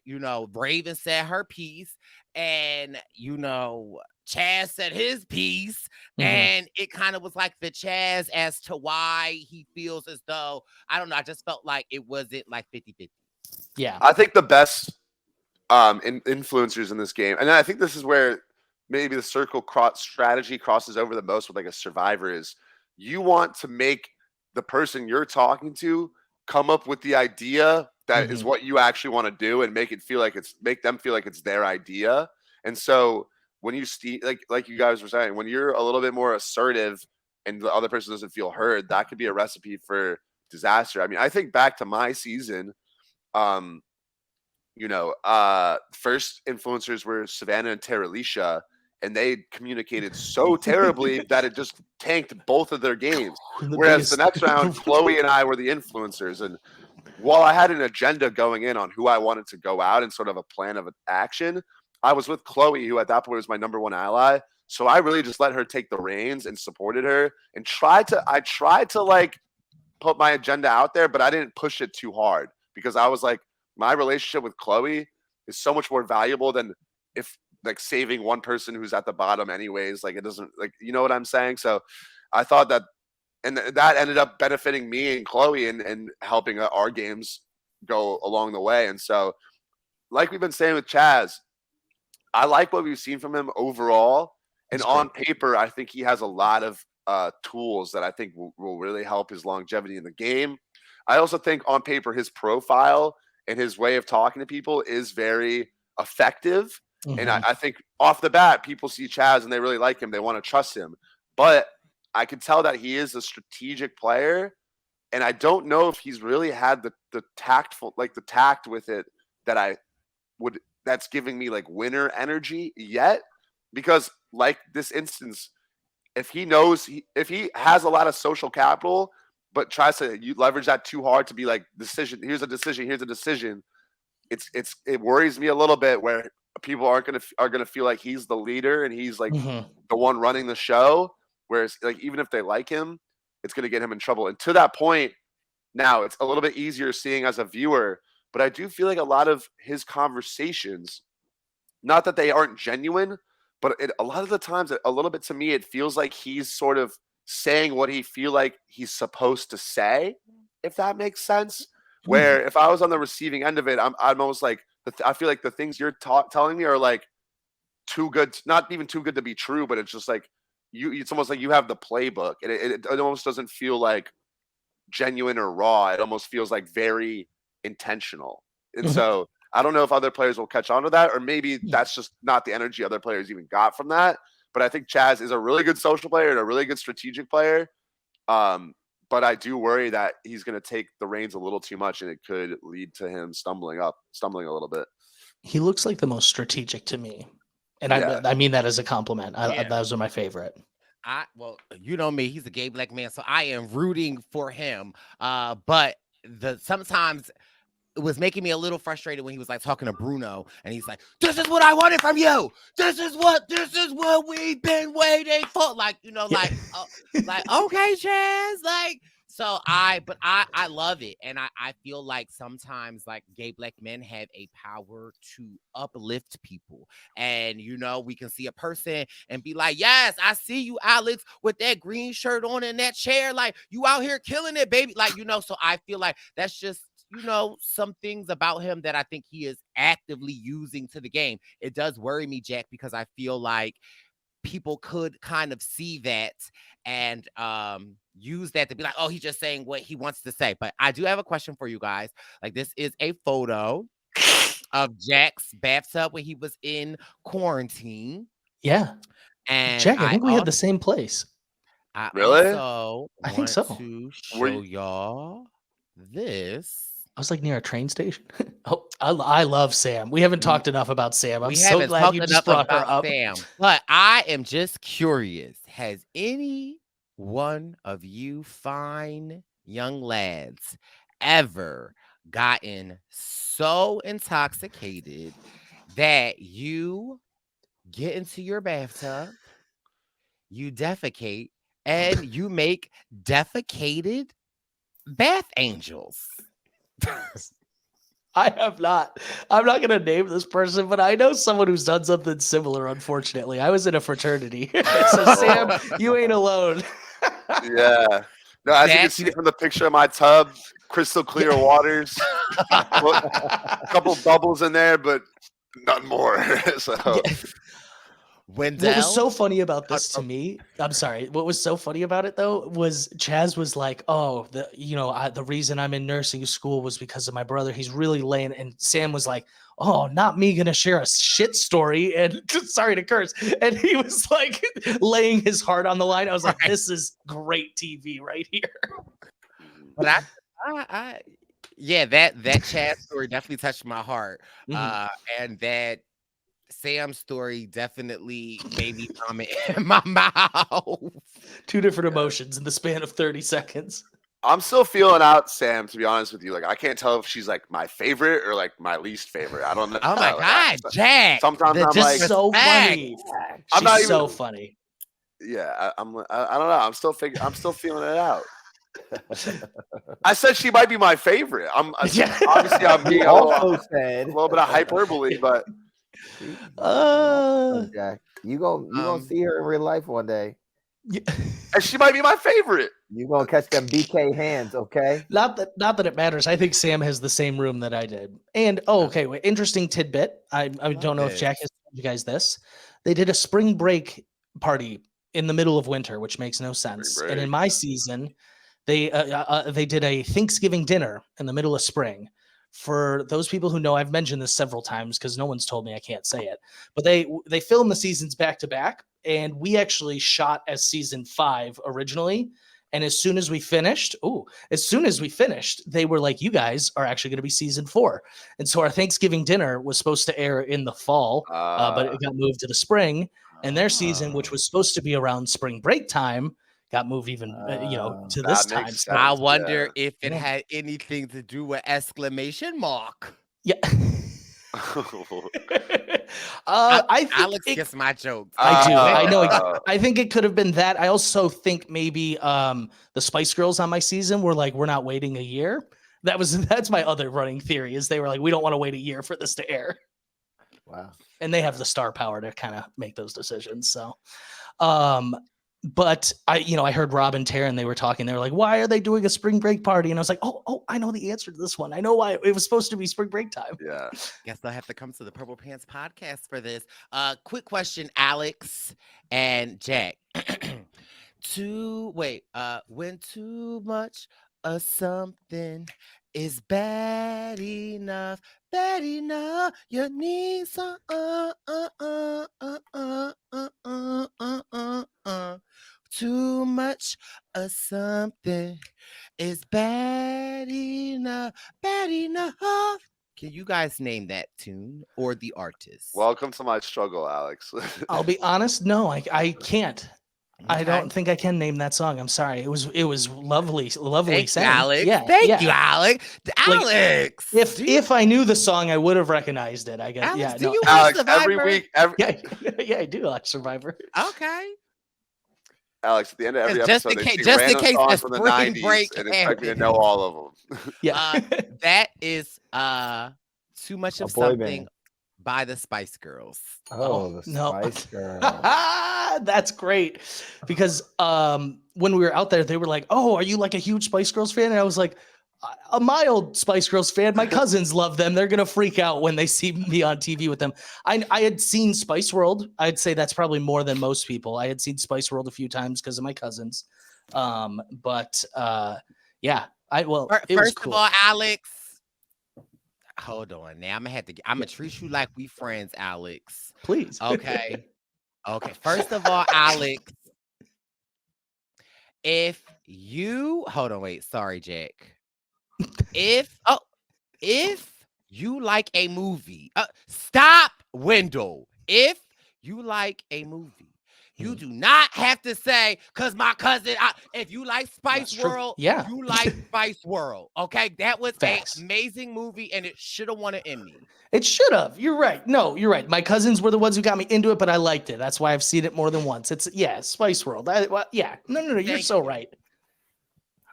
Speaker 1: Raven said her piece, and Chaz said his piece, and it kind of was like the Chaz as to why he feels as though, I don't know, I just felt like it wasn't like 50-50.
Speaker 4: Yeah,
Speaker 2: I think the best influencers in this game, and I think this is where maybe the circle strategy crosses over the most with like a Survivor, is you want to make the person you're talking to come up with the idea that is what you actually want to do, and make them feel like it's their idea. And so when you like you guys were saying, when you're a little bit more assertive and the other person doesn't feel heard, that could be a recipe for disaster. I mean, I think back to my season, first influencers were Savannah and Terralisha, and they communicated so terribly that it just tanked both of their games. Whereas the next round, Chloe and I were the influencers. And while I had an agenda going in on who I wanted to go out and sort of a plan of action, I was with Chloe, who at that point was my number one ally. So I really just let her take the reins and supported her and I tried to like put my agenda out there, but I didn't push it too hard, because I was like, my relationship with Chloe is so much more valuable than if like saving one person who's at the bottom anyways. Like it doesn't, like, you know what I'm saying? So I thought that, and that ended up benefiting me and Chloe and helping our games go along the way. And so, like we've been saying with Chaz, I like what we've seen from him overall. And on paper, I think he has a lot of tools that I think will really help his longevity in the game. I also think on paper, his profile and his way of talking to people is very effective. And I think off the bat, people see Chaz and they really like him. They want to trust him. But I can tell that he is a strategic player. And I don't know if he's really had the tact with it that's giving me like winner energy yet. Because like this instance, if he has a lot of social capital, but tries to leverage that too hard to be like here's a decision. It worries me a little bit where people are gonna feel like he's the leader and he's like the one running the show. Whereas like even if they like him, it's gonna get him in trouble. And to that point, now it's a little bit easier seeing as a viewer but I do feel like a lot of his conversations, not that they aren't genuine, but a lot of the times, a little bit to me, it feels like he's sort of saying what he feel like he's supposed to say, if that makes sense. Where if I was on the receiving end of it, I'm almost like, I feel like the things you're telling me are like too good, not even too good to be true, but it's just like it's almost like you have the playbook, and it almost doesn't feel like genuine or raw. It almost feels like very intentional. And so I don't know if other players will catch on to that, or maybe that's just not the energy other players even got from that. But I think Chaz is a really good social player and a really good strategic player. But I do worry that he's going to take the reins a little too much, and it could lead to him stumbling a little bit.
Speaker 4: He looks like the most strategic to me. And I mean that as a compliment. Those are my favorite.
Speaker 1: Well, you know me, he's a gay black man, so I am rooting for him. But sometimes it was making me a little frustrated when he was like talking to Bruno, and he's like, "This is what I wanted from you. This is what we've been waiting for." Like, like okay, Chaz, like. So I love it. And I feel like sometimes like gay black men have a power to uplift people. And, we can see a person and be like, yes, I see you, Alex, with that green shirt on in that chair. Like, you out here killing it, baby. Like, so I feel like that's just, some things about him that I think he is actively using to the game. It does worry me, Jack, because I feel like people could kind of see that and use that to be like, oh, he's just saying what he wants to say. But I do have a question for you guys. Like, this is a photo of Jack's bathtub when he was in quarantine.
Speaker 4: Yeah.
Speaker 1: And
Speaker 4: Jack, I think we had the same place.
Speaker 2: Really?
Speaker 4: I think so.
Speaker 1: To show y'all this.
Speaker 4: I was like near a train station. Oh, I love Sam. We haven't talked enough about Sam. I'm so glad you just brought her up.
Speaker 1: Sam, but I am just curious. Has any one of you fine young lads ever gotten so intoxicated that you get into your bathtub, you defecate, and you make defecated bath angels?
Speaker 4: I have not. I'm not going to name this person, but I know someone who's done something similar, unfortunately. I was in a fraternity. So, Sam, you ain't alone.
Speaker 2: Yeah. No, as you can see from the picture of my tub, crystal clear waters, a couple bubbles in there, but none more. So.
Speaker 4: Yeah. Wendell? What was so funny about this to me, I'm sorry, what was so funny about it though was Chaz was like, oh, the reason I'm in nursing school was because of my brother. He's really laying, and Sam was like, oh, not me gonna share a shit story, and sorry to curse, and he was like laying his heart on the line. I was like, this is great TV right here.
Speaker 1: But that Chaz story definitely touched my heart. And that Sam's story definitely made me vomit in my mouth.
Speaker 4: Two different emotions in the span of 30 seconds.
Speaker 2: I'm still feeling out Sam, to be honest with you. Like, I can't tell if she's like my favorite or like my least favorite. I don't know.
Speaker 1: Oh my God, Jack!
Speaker 2: Sometimes I'm like,
Speaker 4: so funny.
Speaker 2: I'm not
Speaker 4: so funny.
Speaker 2: Yeah, I don't know. I'm still feeling it out. I said she might be my favorite. Obviously I'm being a little bit of hyperbole, but.
Speaker 3: Jack, you gonna see her in real life one day.
Speaker 4: Yeah.
Speaker 2: And she might be my favorite.
Speaker 3: You gonna catch them BK hands, okay?
Speaker 4: Not that it matters. I think Sam has the same room that I did. And interesting tidbit. I don't know if Jack has told you guys this. They did a spring break party in the middle of winter, which makes no sense. And in my season, they did a Thanksgiving dinner in the middle of spring. For those people who know, I've mentioned this several times because no one's told me I can't say it, but they filmed the seasons back to back, and we actually shot as season 5 originally. And as soon as we finished, they were like, you guys are actually going to be season 4. And so our Thanksgiving dinner was supposed to air in the fall, but it got moved to the spring. And their season, which was supposed to be around spring break time, got moved even, to this time.
Speaker 2: Sense.
Speaker 1: I wonder if it had anything to do with exclamation mark.
Speaker 4: Yeah.
Speaker 1: Alex gets my jokes.
Speaker 4: I do. I know. I think it could have been that. I also think maybe the Spice Girls on my season were like, we're not waiting a year. That's my other running theory is they were like, we don't want to wait a year for this to air.
Speaker 3: Wow.
Speaker 4: And they have the star power to kind of make those decisions. So, but I heard Rob and Taryn, they were talking, they were like, why are they doing a spring break party? And I was like, oh, I know the answer to this one. I know why it was supposed to be spring break time.
Speaker 2: Yeah.
Speaker 1: Guess they'll have to come to the Purple Pants podcast for this. Quick question, Alex and Jack. When too much of something is bad enough, you need some too much of something is bad enough. Can you guys name that tune or the artist?
Speaker 2: Welcome to my struggle, Alex.
Speaker 4: I'll be honest, no, I can't.
Speaker 1: Okay.
Speaker 4: I don't think I can name that song. I'm sorry. It was lovely
Speaker 1: Thank
Speaker 4: sang.
Speaker 1: you, Alex.
Speaker 4: Yeah,
Speaker 1: Thank you, Alex. Alex.
Speaker 4: If I knew the song, I would have recognized it. I guess.
Speaker 1: Alex,
Speaker 4: Yeah.
Speaker 1: do
Speaker 4: No.
Speaker 1: you watch
Speaker 2: Alex,
Speaker 1: Survivor?
Speaker 2: every week,
Speaker 4: Yeah, I do watch Survivor.
Speaker 1: Okay.
Speaker 2: Alex, at the end of every
Speaker 1: Just
Speaker 2: episode,
Speaker 1: in
Speaker 2: they
Speaker 1: case-
Speaker 2: sing
Speaker 1: just in
Speaker 2: random
Speaker 1: case
Speaker 2: songs
Speaker 1: the
Speaker 2: from the
Speaker 1: spring
Speaker 2: 90s
Speaker 1: break
Speaker 2: and expect me to know all of them.
Speaker 4: Yeah.
Speaker 1: That is Too Much of
Speaker 3: boy
Speaker 1: Something
Speaker 3: band.
Speaker 1: by the Spice Girls.
Speaker 3: Oh, the
Speaker 4: no.
Speaker 3: Spice Girls.
Speaker 4: That's great. Because when we were out there, they were like, oh, are you like a huge Spice Girls fan? And I was like, a mild Spice Girls fan. My cousins love them. They're going to freak out when they see me on TV with them. I had seen Spice World. I'd say that's probably more than most people. I had seen Spice World a few times because of my cousins. Yeah, it was
Speaker 1: First
Speaker 4: cool.
Speaker 1: of all, Alex, hold on. Now I'm gonna treat you like we friends, Alex.
Speaker 4: Please.
Speaker 1: Okay. Okay. First of all, Alex, if you hold on, wait, sorry, Jack. If you like a movie, stop, Wendell. If you like a movie, you do not have to say, because my cousin, if you like Spice World, you like Spice World. Okay, that was an amazing movie, and it should have won an Emmy.
Speaker 4: It should have. You're right. No, you're right. My cousins were the ones who got me into it, but I liked it. That's why I've seen it more than once. It's Spice World. No. You're so right.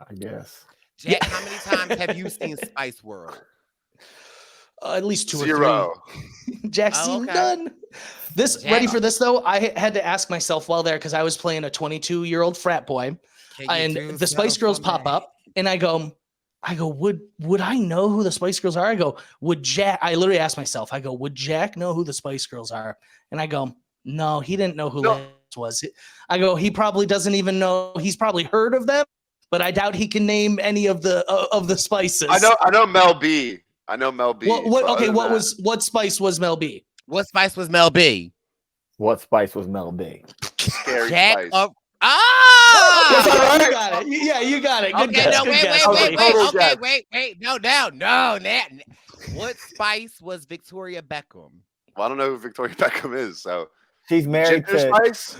Speaker 3: I guess.
Speaker 1: Jack, how many times have you seen Spice World?
Speaker 4: At least 2 or 3.
Speaker 2: 0.
Speaker 4: Jack's seen none. Ready for this though? I had to ask myself while there because I was playing a 22-year-old frat boy, and the Spice Girls pop up, and I go, would I know who the Spice Girls are? I go, would Jack? I literally asked myself, I go, would Jack know who the Spice Girls are? And I go, no, he didn't know who Lance was. I go, he probably doesn't even know. He's probably heard of them, but I doubt he can name any of the spices.
Speaker 2: I know Mel B.
Speaker 4: What spice was Mel B?
Speaker 1: What spice was Mel B?
Speaker 3: What spice was Mel B?
Speaker 2: Scary
Speaker 1: Jack
Speaker 2: Spice.
Speaker 4: You got it. Yeah, you got it. Good guess.
Speaker 1: Wait. No. What spice was Victoria Beckham?
Speaker 2: Well, I don't know who Victoria Beckham is, so
Speaker 3: she's married
Speaker 2: Ginger
Speaker 3: to
Speaker 2: Spice.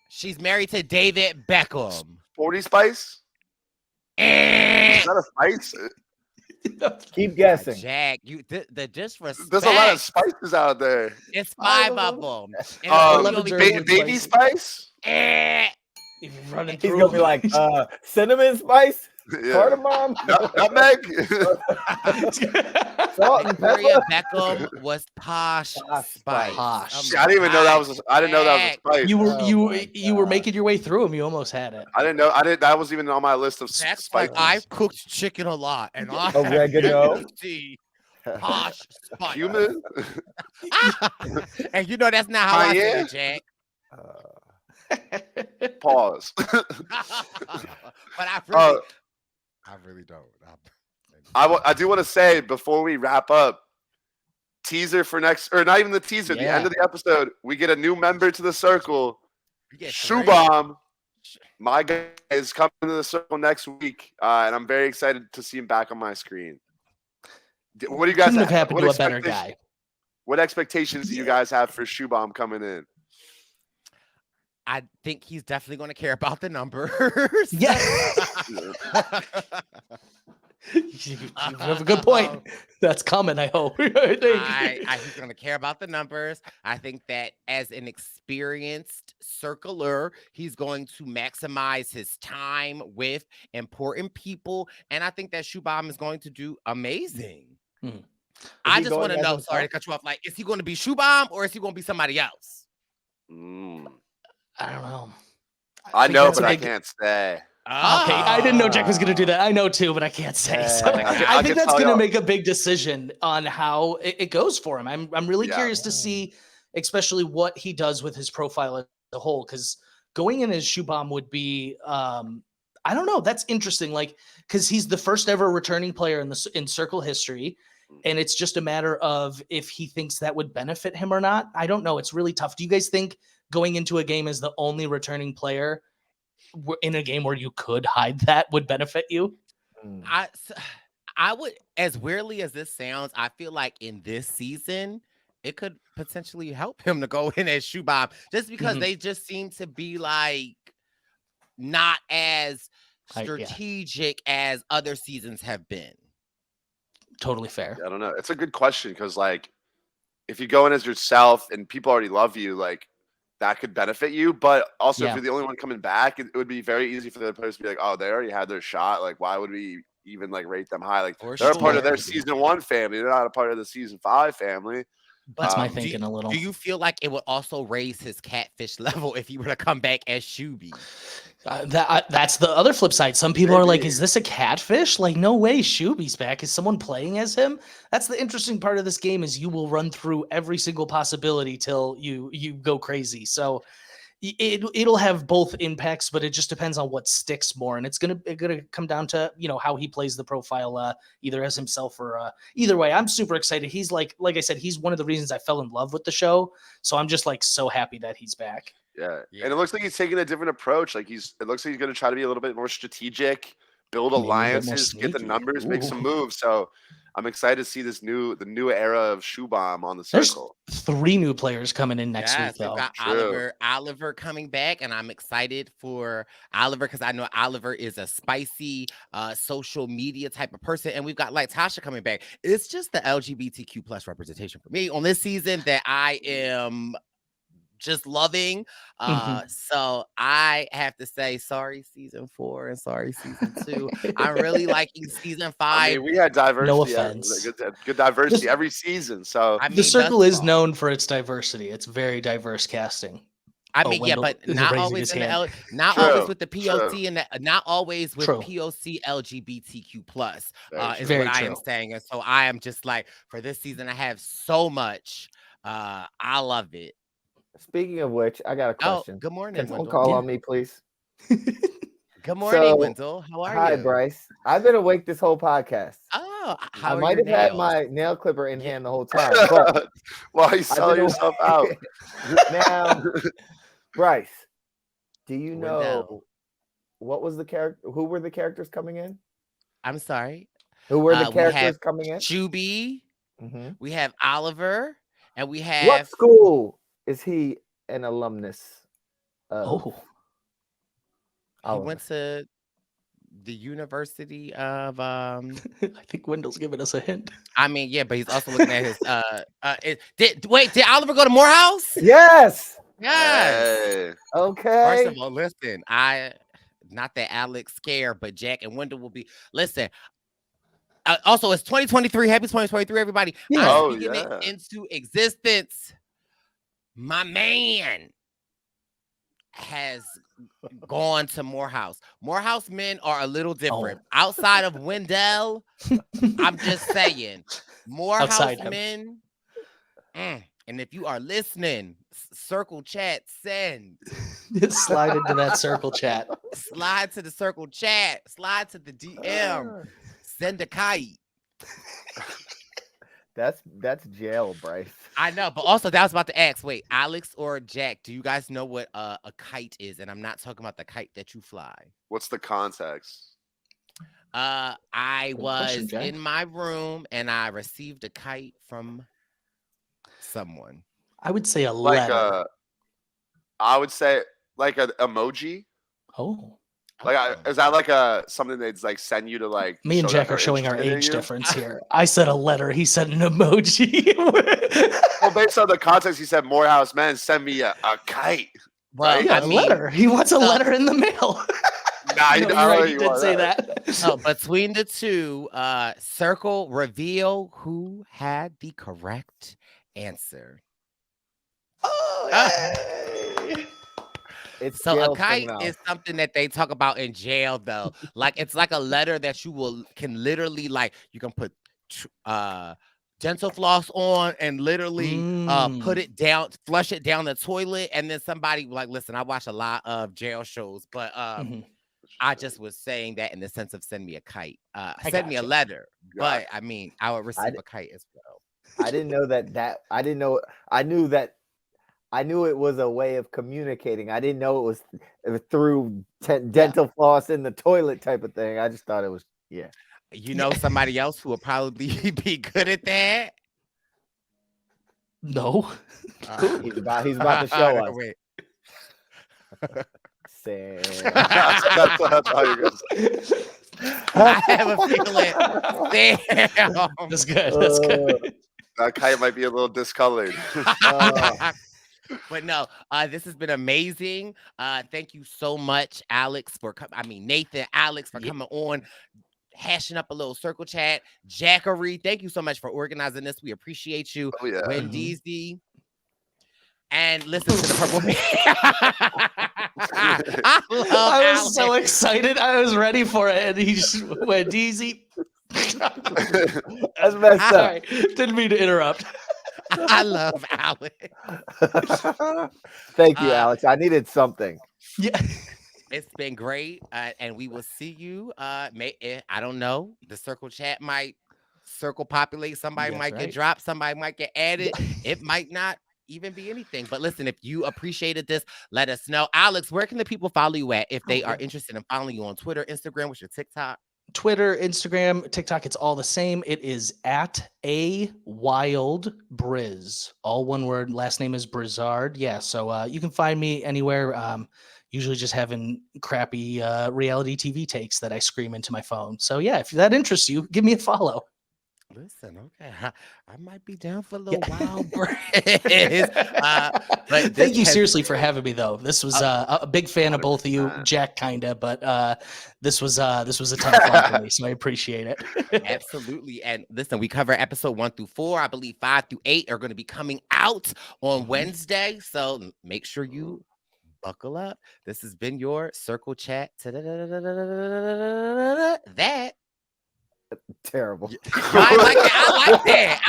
Speaker 1: She's married to David Beckham.
Speaker 2: Sporty Spice. Is that a spice?
Speaker 3: Keep guessing.
Speaker 1: Jack, the disrespect.
Speaker 2: There's a lot of spices out there.
Speaker 1: It's 5 of them.
Speaker 2: Baby Spice.
Speaker 3: He's gonna be like cinnamon spice, cardamom,
Speaker 2: nutmeg.
Speaker 3: salt and
Speaker 1: Victoria
Speaker 3: pepper.
Speaker 1: Beckham was Posh Spice.
Speaker 2: I didn't even know that was. I didn't know that was a spice.
Speaker 4: You were making your way through them. You almost had it.
Speaker 2: I didn't know. That was even on my list of
Speaker 1: That's
Speaker 2: spices.
Speaker 1: I've cooked chicken a lot, and I
Speaker 3: oregano.
Speaker 1: Posh Spice.
Speaker 2: Human.
Speaker 1: And you know that's not how I say it, Jack.
Speaker 2: Pause.
Speaker 1: But I really don't.
Speaker 2: I do want to say before we wrap up, teaser for next, or not even the teaser, the end of the episode, we get a new member to the circle. Shubham, my guy, is coming to the circle next week, and I'm very excited to see him back on my screen. What do you guys
Speaker 4: Couldn't have happened to a better guy?
Speaker 2: What expectations do you guys have for Shubham coming in?
Speaker 1: I think he's definitely going to care about the numbers.
Speaker 4: Yeah. You have a good point. That's coming, I hope. I think.
Speaker 1: He's going to care about the numbers. I think that as an experienced circler, he's going to maximize his time with important people. And I think that Shubham is going to do amazing. I just want to know, sorry to cut you off, like, is he going to be Shubham or is he going to be somebody else?
Speaker 4: I don't know.
Speaker 2: I know, but I can't say.
Speaker 4: Okay, I didn't know Jack was going to do that. I know too, but I can't say. So I think that's going to make a big decision on how it goes for him. I'm really curious to see, especially what he does with his profile as a whole, because going in as Shubham would be, I don't know. That's interesting. Like, because he's the first ever returning player in Circle history, and it's just a matter of if he thinks that would benefit him or not. I don't know. It's really tough. Do you guys think going into a game as the only returning player in a game where you could hide that would benefit you?
Speaker 1: I would, as weirdly as this sounds, I feel like in this season, it could potentially help him to go in as Shubham, just because they just seem to be like not as strategic as other seasons have been.
Speaker 4: Totally fair.
Speaker 2: I don't know. It's a good question because, like, if you go in as yourself and people already love you, like, that could benefit you. But also, if you're the only one coming back, it would be very easy for the other players to be like, oh, they already had their shot. Like, why would we even, like, rate them high? Like, they're a part of their season 1 family. They're not a part of the season 5 family.
Speaker 4: That's my thinking a little.
Speaker 1: Do you feel like it would also raise his catfish level if he were to come back as Shuby?
Speaker 4: That's the other flip side. Some people are like, is this a catfish? Like, no way Shuby's back. Is someone playing as him? That's the interesting part of this game, is you will run through every single possibility till you go crazy. So it'll have both impacts, but it just depends on what sticks more. And it's gonna come down to, how he plays the profile, either as himself or either way. I'm super excited. He's like I said, he's one of the reasons I fell in love with the show. So I'm just like so happy that he's back.
Speaker 2: Yeah. And it looks like he's taking a different approach. Like it looks like he's going to try to be a little bit more strategic, build alliances, get the numbers, make some moves. So I'm excited to see the new era of Shubham on the circle.
Speaker 4: There's 3 new players coming in next week, though.
Speaker 1: We've got Oliver coming back, and I'm excited for Oliver because I know Oliver is a spicy social media type of person, and we've got like Tasha coming back. It's just the LGBTQ plus representation for me on this season that I am just loving. So I have to say sorry season 4 and sorry season 2. I'm really liking season 5.
Speaker 2: I mean, we had diversity.
Speaker 4: No offense.
Speaker 2: Good diversity every season. So
Speaker 4: the circle is known for its diversity. It's very diverse casting.
Speaker 1: I mean, Wendell, but not always always with the POC and not always with POC LGBTQ plus is what I am saying. And so I am just like, for this season, I have so much. I love it.
Speaker 3: Speaking of which, I got a question.
Speaker 1: Good morning.
Speaker 3: Can someone call on me, please?
Speaker 1: Good morning, Wendell. How are you?
Speaker 3: Hi, Brice. I've been awake this whole podcast.
Speaker 1: Oh,
Speaker 3: I might have had my nail clipper in hand the whole time. But
Speaker 2: why are you selling yourself out?
Speaker 3: Now, Brice, do you know what was the character? Who were the characters coming in?
Speaker 1: I'm sorry.
Speaker 3: Who were the characters coming in?
Speaker 1: Shuby. We have Oliver, and we have
Speaker 3: what school is he an alumnus of?
Speaker 1: He went to the University of
Speaker 4: I think Wendell's giving us a hint.
Speaker 1: I mean, yeah, but he's also looking at his did Oliver go to Morehouse?
Speaker 3: Yes.
Speaker 1: Yes.
Speaker 3: Okay.
Speaker 1: First of all, listen, not that Alex scared, but Jack and Wendell will be. Listen. Also, it's 2023. Happy 2023, everybody. I'm speaking it into existence. My man has gone to Morehouse. Morehouse men are a little different. Outside of Wendell, I'm just saying, Morehouse men. And if you are listening, circle chat, send.
Speaker 4: Slide into that circle chat.
Speaker 1: Slide to the circle chat. Slide to the DM. Send a kite.
Speaker 3: That's jail, Brice.
Speaker 1: I know, but also that was about to ask. Wait, Alex or Jack, do you guys know what a kite is? And I'm not talking about the kite that you fly.
Speaker 2: What's the context?
Speaker 1: I was in my room and I received a kite from someone.
Speaker 4: I would say a letter.
Speaker 2: I would say like an emoji.
Speaker 4: Oh,
Speaker 2: Like, is that like something they'd like send you to like?
Speaker 4: Me and Jack are showing our age difference here. I said a letter. He said an emoji.
Speaker 2: Well, based on the context, he said Morehouse men send me a kite.
Speaker 1: Well,
Speaker 2: right?
Speaker 4: Yeah, a letter. He wants a letter in the mail.
Speaker 2: Nah,
Speaker 4: He did say that.
Speaker 1: So between the two, Circle reveal who had the correct answer. So a kite is something that they talk about in jail, though. Like it's like a letter that can literally like you can put dental floss on and literally put it down, flush it down the toilet, and then somebody like, listen, I watch a lot of jail shows, but I just was saying that in the sense of send me a kite, send me a letter, but I mean I would receive a kite as well.
Speaker 3: I didn't know that. I knew it was a way of communicating. I didn't know it was through dental floss in the toilet type of thing. I just thought it was,
Speaker 1: You know somebody else who will probably be good at that?
Speaker 4: No.
Speaker 3: He's about to show us.
Speaker 1: Wait.
Speaker 3: Sam.
Speaker 2: That's all you're gonna say.
Speaker 1: I have a feeling. Damn.
Speaker 4: That's good. That's good.
Speaker 2: That kite might be a little discolored.
Speaker 1: But no, this has been amazing. Thank you so much, Alex, Nathan, Alex, for coming on, hashing up a little circle chat. Jackery, thank you so much for organizing this. We appreciate you.
Speaker 2: Oh, yeah.
Speaker 1: Wendeezy. And listen to the Purple Man.
Speaker 4: I was so excited. I was ready for it. And he just went easy.
Speaker 3: That's messed up.
Speaker 4: Right. Didn't mean to interrupt.
Speaker 1: I love Alex.
Speaker 3: Thank you, Alex. I needed something.
Speaker 4: Yeah.
Speaker 1: It's been great. And we will see you. I don't know. The circle chat might circle populate. Somebody might get dropped. Somebody might get added. It might not even be anything. But listen, if you appreciated this, let us know. Alex, where can the people follow you at if they are interested in following you on Twitter, Instagram, what's your TikTok?
Speaker 4: Twitter, Instagram, TikTok, it's all the same. It is at a wild Briz. All one word. Last name is Brizard. Yeah, so you can find me anywhere. Usually just having crappy reality TV takes that I scream into my phone. So yeah, if that interests you, give me a follow.
Speaker 1: Listen, okay, I might be down for a little wild Briz. But
Speaker 4: thank you seriously for having me, though. This was a big fan of both of you, Jack, kinda, but this was a ton of fun for me, so I appreciate it.
Speaker 1: Absolutely. And listen, we cover episode 1 through 4. I believe 5 through 8 are going to be coming out on Wednesday. So make sure you buckle up. This has been your Circle Chat. That.
Speaker 3: Terrible.
Speaker 1: I like that.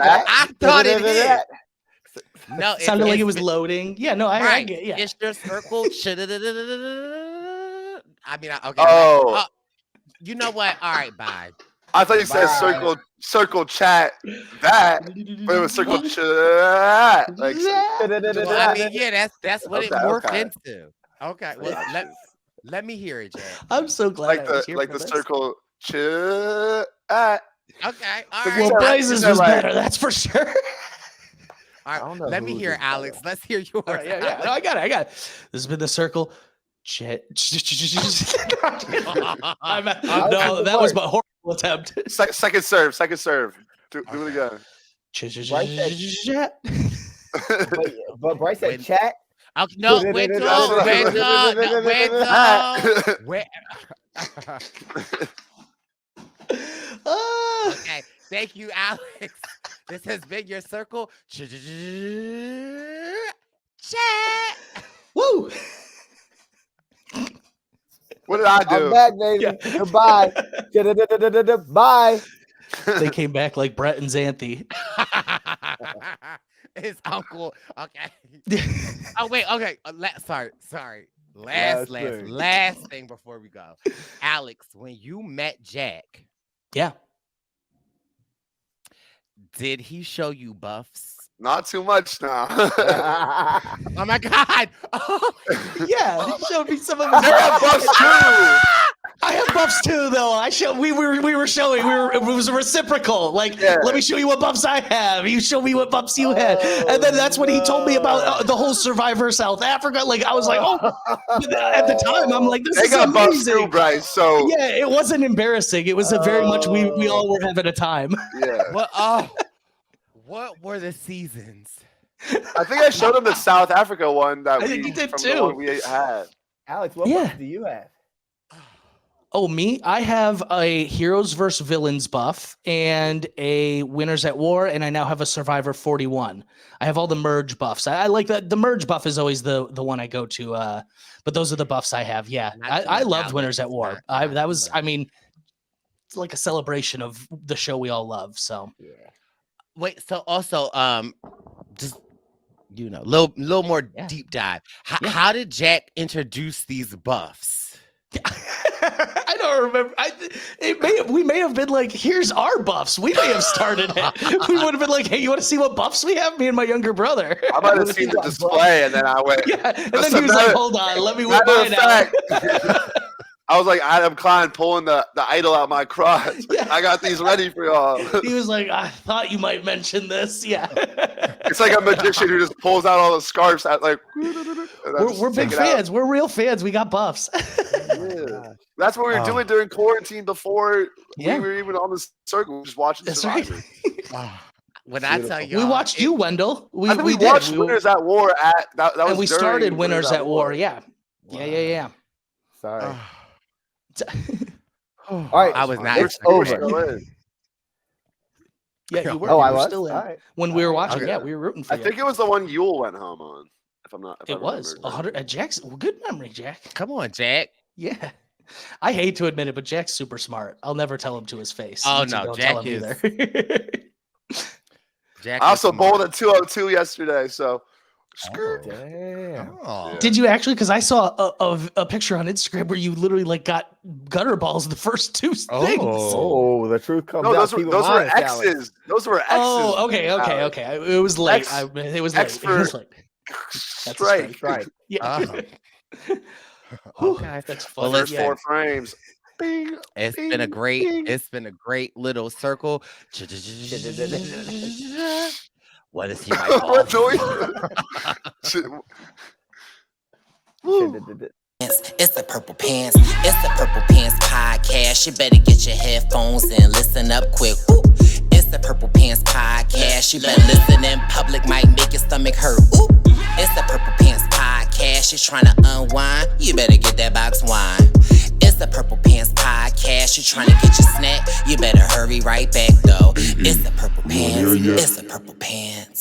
Speaker 1: I thought it did. No,
Speaker 4: it sounded like it was loading. Yeah, no, I get. Yeah,
Speaker 1: it's your circle. Okay.
Speaker 2: Oh,
Speaker 1: you know what? All right, bye.
Speaker 2: I thought you said circle chat that, but it was circle chat. Like,
Speaker 1: I mean, yeah, that's what it morphed into. Okay, well, let me hear it, Jay.
Speaker 4: I'm so glad.
Speaker 2: Like the circle chat.
Speaker 1: Okay, all right.
Speaker 4: Well, Brice's was better, that's for sure.
Speaker 1: All right, let me hear Alex. Let's hear yours.
Speaker 4: Right, yeah. No, I got it. This has been the circle. Chat. No, that was my horrible attempt.
Speaker 2: Second serve. Do it again.
Speaker 3: But Brice said chat.
Speaker 1: Okay, no, wait. Okay, thank you, Alex. This has been your circle. Chat.
Speaker 4: Woo!
Speaker 2: What did I do?
Speaker 3: I'm back, baby. Yeah. Goodbye. Bye.
Speaker 4: They came back like Brett and Xanthi.
Speaker 1: His uncle. Okay. Oh wait. Okay. Sorry. Last thing before we go, Alex. When you met Jack,
Speaker 4: yeah,
Speaker 1: did he show you buffs?
Speaker 2: Not too much now.
Speaker 1: Oh my God. Oh.
Speaker 4: Yeah, he showed me some of his
Speaker 2: buffs too.
Speaker 4: I have buffs too, though. We were showing. It was reciprocal. Like, let me show you what buffs I have. You show me what buffs you had, and then that's when he told me about the whole Survivor South Africa. Like, I was like, oh. At the time, I'm like, this is amazing. They got buffs too,
Speaker 2: Brice. So
Speaker 4: yeah, it wasn't embarrassing. It was a very much we all were having a time.
Speaker 2: Yeah.
Speaker 1: Well, what were the seasons?
Speaker 2: I think I showed him the South Africa one that
Speaker 4: I think you did
Speaker 2: from
Speaker 4: too.
Speaker 2: The one we had.
Speaker 3: Alex, what buffs do you have?
Speaker 4: Oh, me? I have a Heroes vs. Villains buff and a Winners at War, and I now have a Survivor 41. I have all the merge buffs. I like that. The merge buff is always the one I go to, but those are the buffs I have. Yeah, I loved Winners at War. It's like a celebration of the show we all love. So
Speaker 3: yeah.
Speaker 1: Wait, so also, just little more deep dive. How did Jack introduce these buffs?
Speaker 4: I don't remember. We may have been like, here's our buffs. We may have started it. We would have been like, hey, you want to see what buffs we have? Me and my younger brother.
Speaker 2: I might have seen the display, and then I went.
Speaker 4: Yeah, and then he was like, hold on, let me whip mine out.
Speaker 2: I was like Adam Klein pulling the idol out my crotch. Yeah. I got these ready for y'all.
Speaker 4: He was like, I thought you might mention this. Yeah.
Speaker 2: It's like a magician who just pulls out all the scarves out like.
Speaker 4: We're big fans. We're real fans. We got buffs.
Speaker 2: Yeah. That's what we were doing during quarantine before we were even on the circle, just watching Survivor.
Speaker 4: Right.
Speaker 1: When I tell you,
Speaker 4: we watched you, Wendell.
Speaker 2: We watched Winners at War at that was.
Speaker 4: And we started Winners at War. Yeah. Wow. Yeah.
Speaker 3: Sorry. All right,
Speaker 1: I was not.
Speaker 3: It's over.
Speaker 4: Yeah, you were.
Speaker 3: I
Speaker 4: was
Speaker 3: was
Speaker 4: still in.
Speaker 3: Right.
Speaker 4: When we were watching. Yeah, we were rooting for you.
Speaker 2: I think it was the one Yule went home on. If I'm not.
Speaker 4: It was 100 at Jack's. Good memory, Jack.
Speaker 1: Come on, Jack.
Speaker 4: Yeah. I hate to admit it, but Jack's super smart. I'll never tell him to his face.
Speaker 1: Oh no, Jack is.
Speaker 2: Jack I also bowled at 202 yesterday, so.
Speaker 3: Damn.
Speaker 2: Oh.
Speaker 4: Did you actually? Because I saw a picture on Instagram where you literally like got gutter balls the first two things.
Speaker 3: Oh, the truth comes out.
Speaker 2: Those were X's. Alex. Those were X's.
Speaker 4: Oh, okay. It was late. It was late. It was late.
Speaker 2: Strike.
Speaker 4: Yeah.
Speaker 1: Okay,
Speaker 4: that's fun.
Speaker 2: First 4 frames. Bing,
Speaker 1: it's been a great little circle. What is he?
Speaker 2: What noise?
Speaker 5: It's the Purple Pants. It's the Purple Pants podcast. You better get your headphones and listen up quick. Ooh. It's the Purple Pants podcast. You better listen in public, might make your stomach hurt. Ooh. It's the Purple Pants podcast. You're trying to unwind, you better get that box wine. It's the Purple Pants podcast. You're trying to get your snack, you better hurry right back though. It's the Purple Pants. It's the Purple Pants.